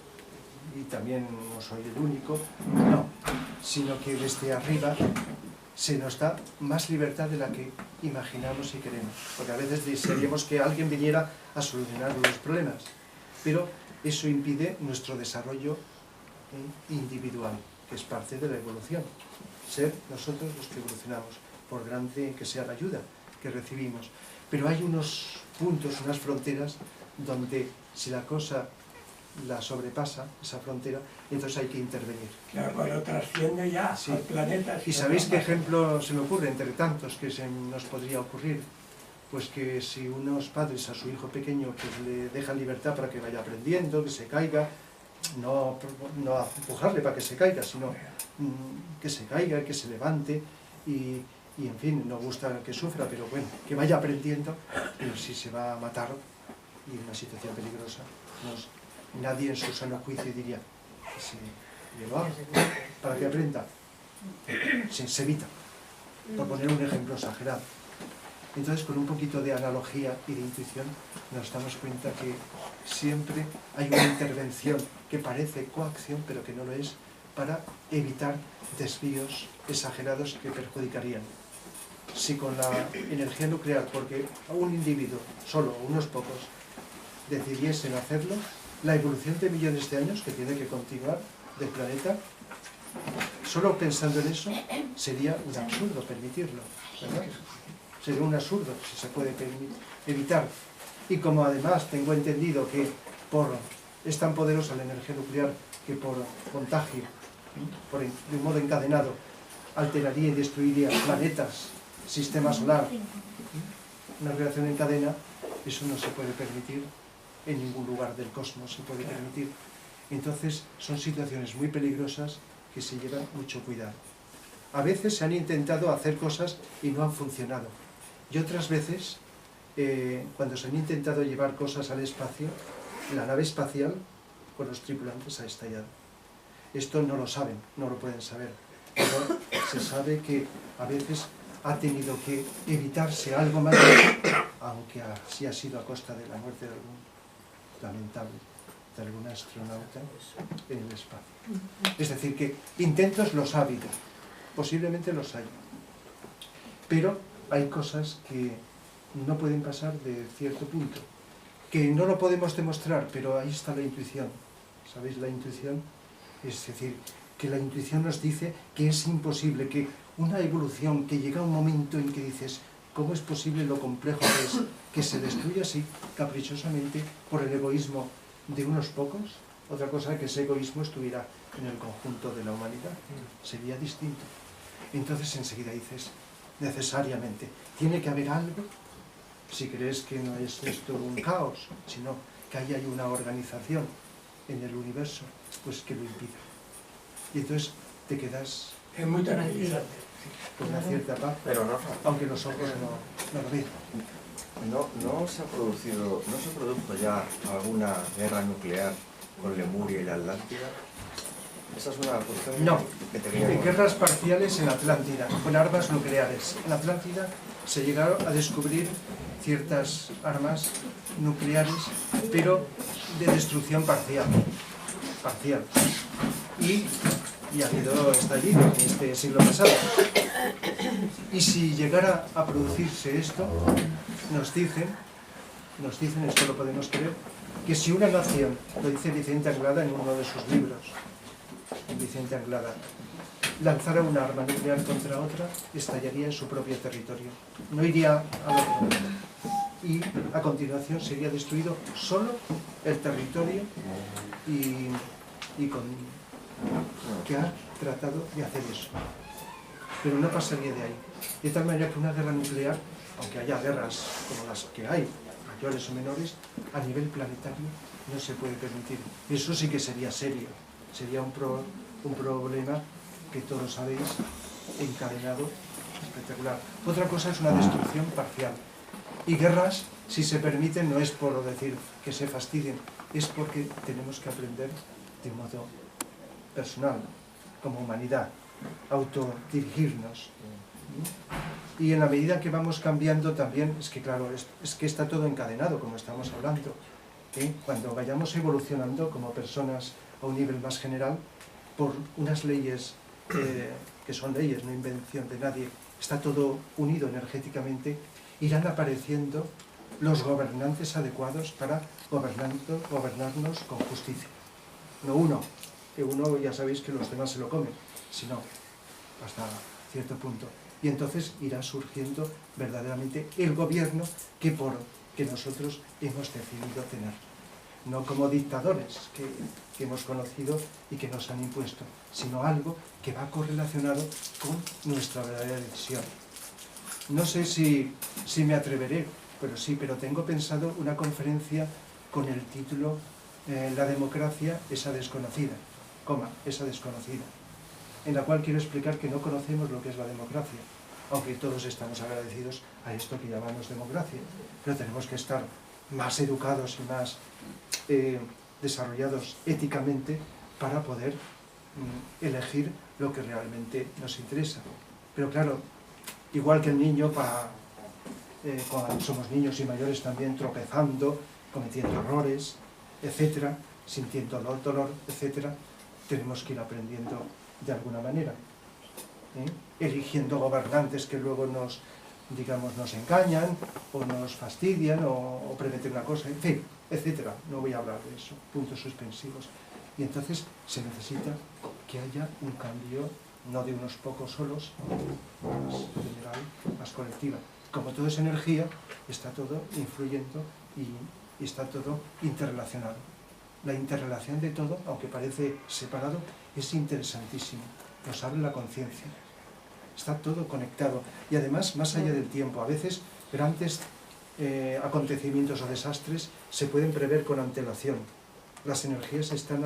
y también no soy el único, no, sino que desde arriba se nos da más libertad de la que imaginamos y queremos, porque a veces desearíamos que alguien viniera a solucionar los problemas, pero eso impide nuestro desarrollo individual, que es parte de la evolución, ser nosotros los que evolucionamos, por grande que sea la ayuda que recibimos. Pero hay unos puntos, unas fronteras, donde si la cosa la sobrepasa, esa frontera, entonces hay que intervenir. Claro, cuando trasciende ya al planeta. ¿Y sabéis qué ejemplo se me ocurre, entre tantos que se nos podría ocurrir? Pues que si unos padres a su hijo pequeño pues le dejan libertad para que vaya aprendiendo, que se caiga, no empujarle para que se caiga, sino que se caiga, que se levante, y en fin, no gusta que sufra, pero bueno, que vaya aprendiendo, pero si se va a matar y en una situación peligrosa, nadie en su sano juicio diría que lo haga para que aprenda. Se evita, por poner un ejemplo exagerado. Entonces, con un poquito de analogía y de intuición, nos damos cuenta que siempre hay una intervención que parece coacción, pero que no lo es, para evitar desvíos exagerados que perjudicarían. Si con la energía nuclear, porque un individuo, solo unos pocos, decidiesen hacerlo, la evolución de millones de años que tiene que continuar del planeta, solo pensando en eso, sería un absurdo permitirlo, ¿verdad? Sería un absurdo si se puede evitar. Y como además tengo entendido que es tan poderosa la energía nuclear que por contagio, de un modo encadenado, alteraría y destruiría planetas, sistema solar, una reacción en cadena, eso no se puede permitir en ningún lugar del cosmos, se puede permitir. Entonces son situaciones muy peligrosas que se llevan mucho cuidado. A veces se han intentado hacer cosas y no han funcionado. Y otras veces, cuando se han intentado llevar cosas al espacio, la nave espacial con los tripulantes ha estallado. Esto no lo saben, no lo pueden saber, pero se sabe que a veces ha tenido que evitarse algo más, aunque así ha sido a costa de la muerte de algún lamentable, de algún astronauta en el espacio. Es decir, que intentos los ha habido, posiblemente los hay, pero hay cosas que no pueden pasar de cierto punto, que no lo podemos demostrar, pero ahí está la intuición. ¿Sabéis? La intuición, es decir, que la intuición nos dice que es imposible, que una evolución que llega a un momento en que dices, ¿cómo es posible lo complejo que es que se destruya así caprichosamente por el egoísmo de unos pocos? Otra cosa es que ese egoísmo estuviera en el conjunto de la humanidad, sería distinto. Entonces enseguida dices, necesariamente, tiene que haber algo, si crees que no es esto un caos, sino que ahí hay una organización en el universo, pues que lo impida. Y entonces te quedas Es muy tranquilizante. con una cierta paz, Pero no, aunque los ojos no lo ven. no se produjo ya alguna guerra nuclear con Lemuria y la Atlántida. Esa es una cuestión No, que te quería comentar. guerras parciales en Atlántida, con armas nucleares. En Atlántida se llegaron a descubrir ciertas armas nucleares, pero de destrucción parcial. Y ha habido estallido en este siglo pasado. Y si llegara a producirse esto, nos dicen, esto lo podemos creer, que si una nación, lo dice Vicente Anglada en uno de sus libros, Vicente Anglada, lanzara una arma nuclear contra otra, estallaría en su propio territorio. No iría al otro. Y a continuación sería destruido solo el territorio y con que ha tratado de hacer eso. Pero no pasaría de ahí. De tal manera que una guerra nuclear, aunque haya guerras como las que hay, mayores o menores, a nivel planetario no se puede permitir. Eso sí que sería serio. sería un problema que todos sabéis, encadenado, espectacular. Otra cosa es una destrucción parcial. Y guerras, si se permiten, no es por decir que se fastidien, es porque tenemos que aprender de modo personal, como humanidad, autodirigirnos. Y en la medida que vamos cambiando también, es que claro, es que está todo encadenado, como estamos hablando. Cuando vayamos evolucionando como personas a un nivel más general, por unas leyes que son leyes, no invención de nadie, está todo unido energéticamente, irán apareciendo los gobernantes adecuados para gobernarnos con justicia. No uno, que uno ya sabéis que los demás se lo comen, sino hasta cierto punto. Y entonces irá surgiendo verdaderamente el gobierno que nosotros hemos decidido tener. No como dictadores que hemos conocido y que nos han impuesto, sino algo que va correlacionado con nuestra verdadera decisión. No sé si me atreveré, pero tengo pensado una conferencia con el título La democracia, esa desconocida, esa desconocida, en la cual quiero explicar que no conocemos lo que es la democracia, aunque todos estamos agradecidos a esto que llamamos democracia, pero tenemos que estar más educados y más desarrollados éticamente para poder elegir lo que realmente nos interesa. Pero claro, igual que el niño, cuando somos niños y mayores también tropezando, cometiendo errores, etcétera, sintiendo dolor, etcétera, tenemos que ir aprendiendo de alguna manera, eligiendo gobernantes que luego nos engañan o nos fastidian o prometen una cosa, en fin, etcétera. No voy a hablar de eso, puntos suspensivos. Y entonces se necesita que haya un cambio, no de unos pocos solos, más general, más colectiva. Como todo es energía, está todo influyendo y está todo interrelacionado. La interrelación de todo, aunque parece separado, es interesantísimo. Nos abre la conciencia. Está todo conectado. Y además, más allá del tiempo, a veces grandes acontecimientos o desastres se pueden prever con antelación. Las energías están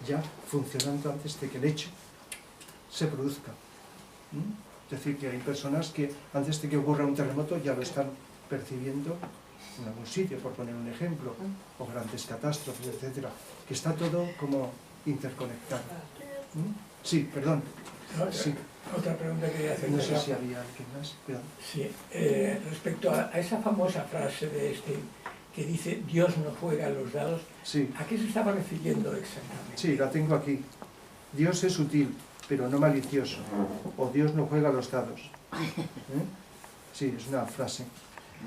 ya funcionando antes de que el hecho se produzca. Es decir, que hay personas que antes de que ocurra un terremoto ya lo están percibiendo en algún sitio, por poner un ejemplo, o grandes catástrofes, etcétera, que está todo como interconectado. Sí, perdón. Sí. Otra pregunta que quería hacer. No sé si había alguien más. Perdón. Sí, respecto a esa famosa frase de que dice Dios no juega a los dados, sí. ¿A qué se estaba refiriendo exactamente? Sí, la tengo aquí. Dios es sutil, pero no malicioso. O Dios no juega a los dados. Sí, es una frase.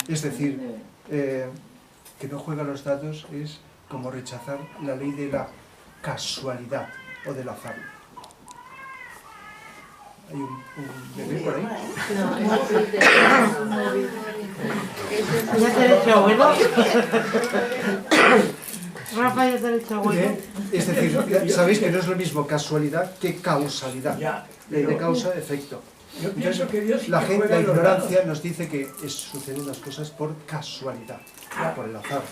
Es decir, que no juega a los dados es como rechazar la ley de la casualidad o del azar. ¿Hay un bebé por ahí? No, es un móvil. ¿Ya te he hecho abuelo? Rafa, ya te he hecho abuelo. Es decir, sabéis que no es lo mismo casualidad que causalidad. Ley de causa-efecto. Yo pienso que Dios la ignorancia nos dice que suceden las cosas por casualidad, por el azar.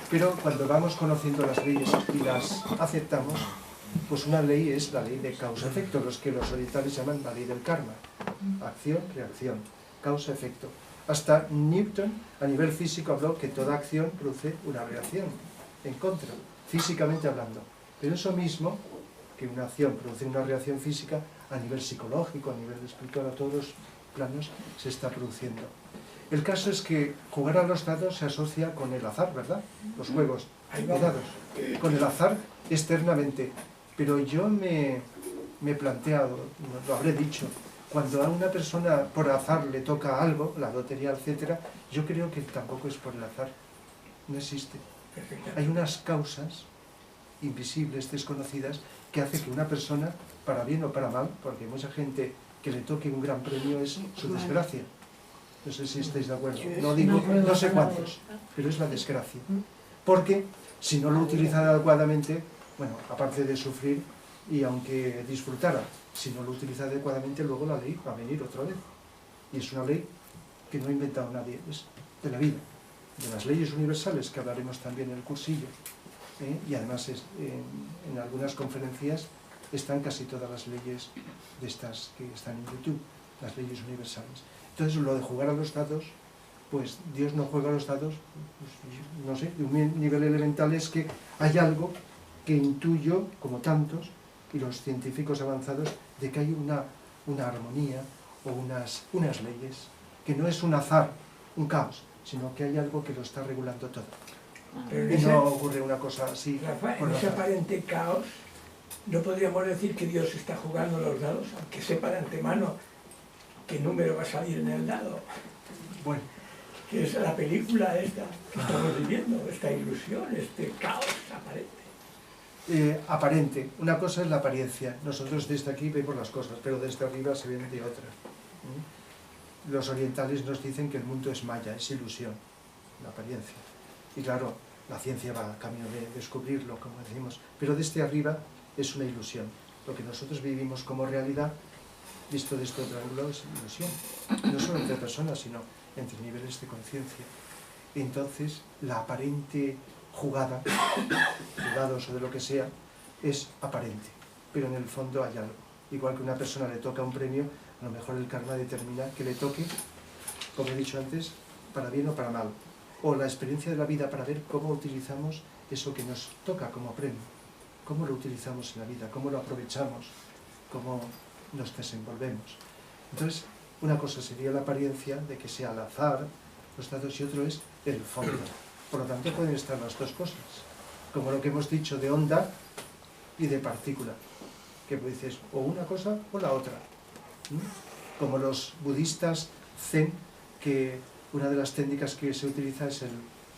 Pero cuando vamos conociendo las leyes y las aceptamos, pues una ley es la ley de causa-efecto, los que los orientales llaman la ley del karma. Acción, reacción, causa-efecto. Hasta Newton, a nivel físico, habló que toda acción produce una reacción en contra, físicamente hablando. Pero eso mismo, que una acción produce una reacción física, a nivel psicológico, a nivel espiritual, a todos los planos, se está produciendo. El caso es que jugar a los dados se asocia con el azar, ¿verdad? Los juegos de dados. Con el azar externamente. Pero yo me he planteado, lo habré dicho, cuando a una persona por azar le toca algo, la lotería, etcétera, yo creo que tampoco es por el azar. No existe. Hay unas causas invisibles, desconocidas, que hace que una persona, para bien o para mal, porque mucha gente que le toque un gran premio es su desgracia. No sé si estáis de acuerdo. No digo, no sé cuántos, pero es la desgracia. Porque si no lo utiliza adecuadamente, bueno, aparte de sufrir, y aunque disfrutara, si no lo utiliza adecuadamente, luego la ley va a venir otra vez. Y es una ley que no ha inventado nadie, es de la vida, de las leyes universales, que hablaremos también en el cursillo. Y además en algunas conferencias están casi todas las leyes de estas que están en YouTube, las leyes universales. Entonces lo de jugar a los dados, pues Dios no juega a los dados, pues, no sé, de un nivel elemental es que hay algo que intuyo, como tantos, y los científicos avanzados, de que hay una armonía o unas leyes, que no es un azar, un caos, sino que hay algo que lo está regulando todo. Pero Y no ocurre una cosa así. Rafa, por en ese azar. aparente caos, no podríamos decir que Dios está jugando los dados, aunque sepa de antemano qué número va a salir en el dado. Bueno, Que es la película esta que estamos viviendo, esta ilusión, este caos aparente. aparente. Una cosa es la apariencia. Nosotros desde aquí vemos las cosas, pero desde arriba se ven de otra. Los orientales nos dicen que el mundo es maya, es ilusión, la apariencia. Y claro, la ciencia va a camino de descubrirlo, como decimos, pero desde arriba es una ilusión. Lo que nosotros vivimos como realidad, visto desde otro ángulo, es ilusión. No solo entre personas, sino entre niveles de conciencia. Entonces, la aparente jugada, de dados o de lo que sea, es aparente, pero en el fondo hay algo. Igual que a una persona le toca un premio, a lo mejor el karma determina que le toque, como he dicho antes, para bien o para mal. O la experiencia de la vida para ver cómo utilizamos eso que nos toca como premio. Cómo lo utilizamos en la vida, cómo lo aprovechamos, cómo nos desenvolvemos. Entonces, una cosa sería la apariencia de que sea al azar, los datos, y otro es el fondo. Por lo tanto, pueden estar las dos cosas, como lo que hemos dicho de onda y de partícula, que dices o una cosa o la otra. Como los budistas zen, que una de las técnicas que se utiliza es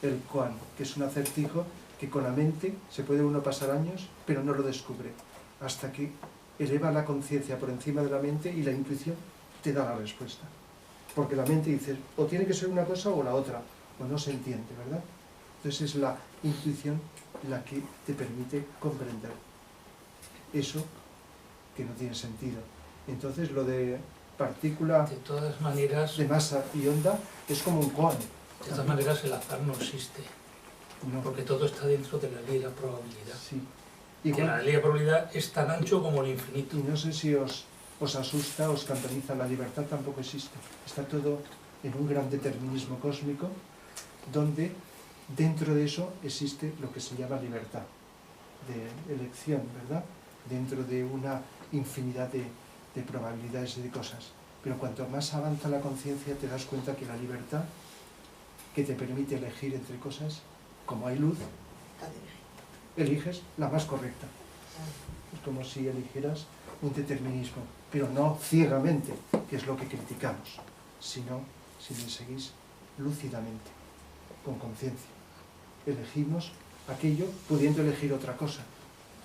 el koan, que es un acertijo que con la mente se puede uno pasar años, pero no lo descubre, hasta que eleva la conciencia por encima de la mente y la intuición te da la respuesta. Porque la mente dice, o tiene que ser una cosa o la otra, o no se entiende, ¿verdad? Entonces es la intuición la que te permite comprender eso que no tiene sentido. Entonces lo de partícula, De todas maneras, de masa y onda es como un koan. de todas maneras el azar no existe, No, porque todo está dentro de la ley de la probabilidad. sí. Y que la ley de probabilidad es tan ancho como el infinito. Y no sé si os asusta, os escandaliza, la libertad tampoco existe. Está todo en un gran determinismo cósmico, donde dentro de eso existe lo que se llama libertad de elección, ¿verdad? Dentro de una infinidad de probabilidades y de cosas. Pero cuanto más avanza la conciencia, te das cuenta que la libertad que te permite elegir entre cosas, como hay luz, eliges la más correcta. Es como si eligieras un determinismo, pero no ciegamente, que es lo que criticamos, sino si le seguís lúcidamente, con conciencia. Elegimos aquello pudiendo elegir otra cosa,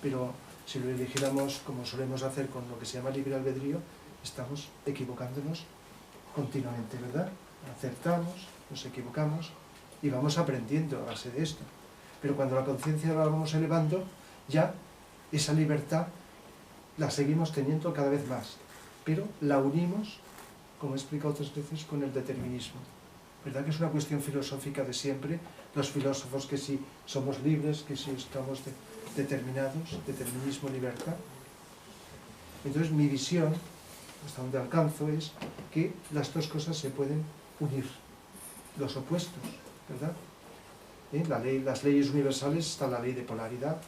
pero si lo eligiéramos como solemos hacer con lo que se llama libre albedrío, estamos equivocándonos continuamente, ¿verdad? Acertamos, nos equivocamos y vamos aprendiendo a base de esto. Pero cuando la conciencia la vamos elevando, ya esa libertad la seguimos teniendo cada vez más, pero la unimos, como he explicado otras veces, con el determinismo. ¿Verdad que es una cuestión filosófica de siempre? Los filósofos que si somos libres, que si estamos determinados, determinismo, libertad. Entonces mi visión, hasta donde alcanzo, es que las dos cosas se pueden unir, los opuestos, ¿verdad? Las leyes universales, está la ley de polaridad,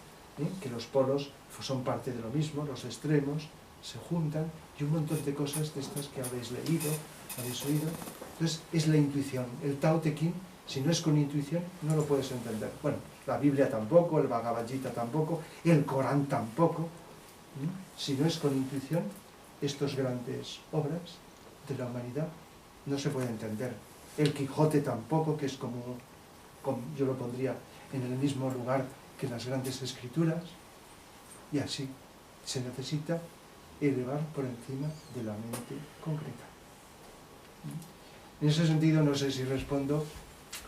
que los polos son parte de lo mismo, los extremos se juntan, y un montón de cosas de estas que habéis leído, habéis oído. Entonces es la intuición. El Tao Te Ching, si no es con intuición, no lo puedes entender. Bueno, la Biblia tampoco, el Bhagavad Gita tampoco, el Corán tampoco. Si no es con intuición, estas grandes obras de la humanidad no se puede entender. El Quijote tampoco, que es como yo lo pondría en el mismo lugar que las grandes escrituras, y así se necesita elevar por encima de la mente concreta. En ese sentido, no sé si respondo.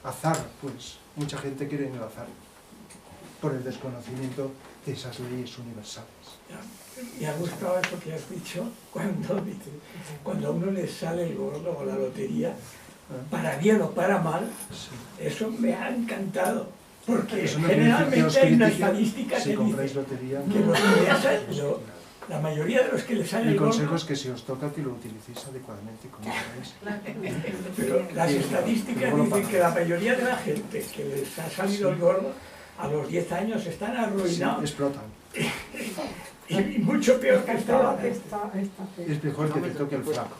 Azar, pues mucha gente cree en el azar por el desconocimiento de esas leyes universales. Me ha gustado eso que has dicho cuando a uno le sale el gordo o la lotería, para bien o para mal, Sí. eso me ha encantado. Porque Eso no quiere decir que os generalmente hay una critique estadística si que compráis dice lotería. que los que le salen, la mayoría de los que le salen Mi el consejo gordo, es que si os toca que lo utilicéis adecuadamente como queráis. pero las estadísticas luego lo dicen pagáis. que la mayoría de la gente que les ha salido el gordo a los 10 años están Sí, arruinados explotan. y mucho peor que estaban. Es mejor que te toque el flaco.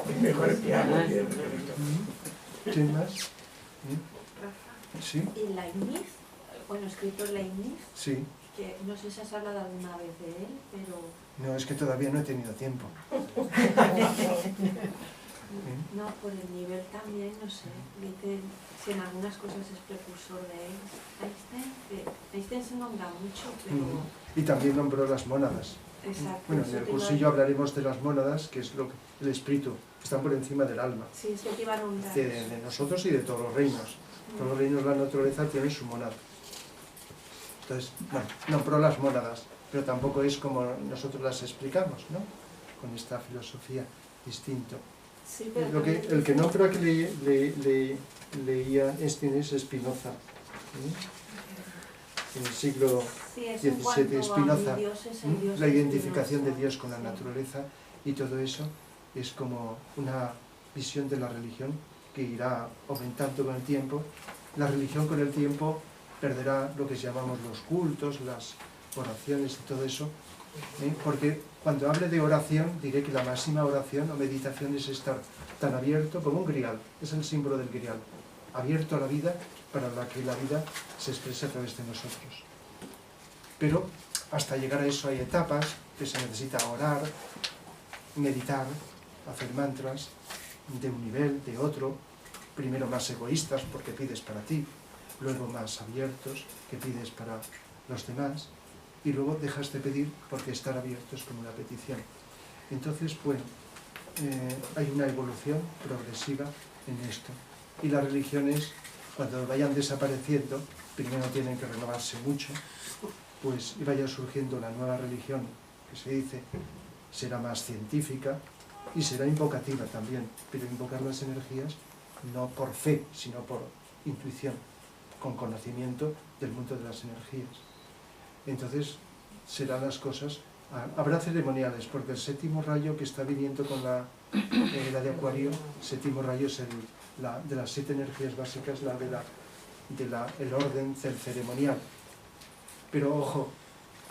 Es mejor que algo bien. ¿Quién más? Rafa, ¿Sí? y Leibniz, bueno, escritor Leibniz, Sí. que no sé si has hablado alguna vez de él, pero No, es que todavía no he tenido tiempo. no, por el nivel también, no sé, dice si en algunas cosas es precursor de él. Einstein se nombra mucho, pero... Y también nombró las mónadas. Exacto. Bueno, en eso el te iba a- cursillo hablaremos de las mónadas, que es lo que, el espíritu, están por encima del alma, Sí, es que te iba a nombrar de eso. nosotros y de todos los reinos. Todos los reinos de la naturaleza tienen su mónada. Entonces, bueno, nombró las mónadas, pero tampoco es como nosotros las explicamos, ¿no? Con esta filosofía distinto. Sí, pero Lo que, también el que dice- no creo que leía Einstein es Spinoza. En el siglo Sí, es en XVII, cuanto a Spinoza, mi Dios es el Dios la de identificación de Spinoza. Dios con la Sí. naturaleza y todo eso es como una visión de la religión que irá aumentando con el tiempo. La religión con el tiempo perderá lo que llamamos los cultos, las oraciones y todo eso, porque cuando hable de oración diré que la máxima oración o meditación es estar tan abierto como un grial, es el símbolo del grial, abierto a la vida para la que la vida se expresa a través de nosotros. Pero hasta llegar a eso hay etapas que se necesita orar, meditar, hacer mantras de un nivel, de otro, primero más egoístas porque pides para ti, luego más abiertos que pides para los demás y luego dejas de pedir porque estar abierto es como una petición. Entonces, bueno, hay una evolución progresiva en esto y las religiones cuando vayan desapareciendo primero tienen que renovarse mucho, pues y vaya surgiendo la nueva religión que se dice será más científica y será invocativa también, pero invocar las energías no por fe, sino por intuición, con conocimiento del mundo de las energías. Entonces serán las cosas, habrá ceremoniales, porque el séptimo rayo que está viniendo con la era de Acuario, el séptimo rayo es de las 7 energías básicas, el orden del ceremonial. Pero ojo,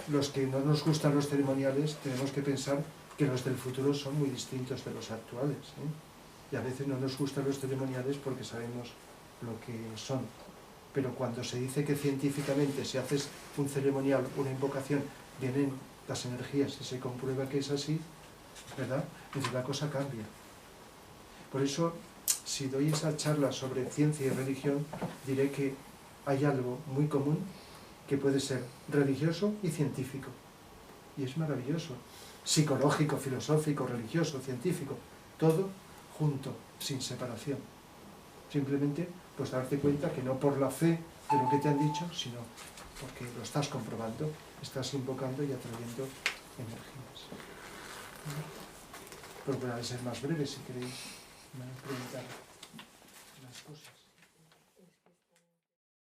los que no nos gustan los ceremoniales tenemos que pensar que los del futuro son muy distintos de los actuales, y a veces no nos gustan los ceremoniales porque sabemos lo que son, pero cuando se dice que científicamente si haces un ceremonial, una invocación, vienen las energías y se comprueba que es así, ¿verdad? Entonces la cosa cambia. Por eso, si doy esa charla sobre ciencia y religión, diré que hay algo muy común que puede ser religioso y científico. Y es maravilloso. Psicológico, filosófico, religioso, científico, todo junto, sin separación. Simplemente, pues darte cuenta que no por la fe de lo que te han dicho, sino porque lo estás comprobando, estás invocando y atrayendo energías. Procuraré ser más breve si queréis preguntar las cosas.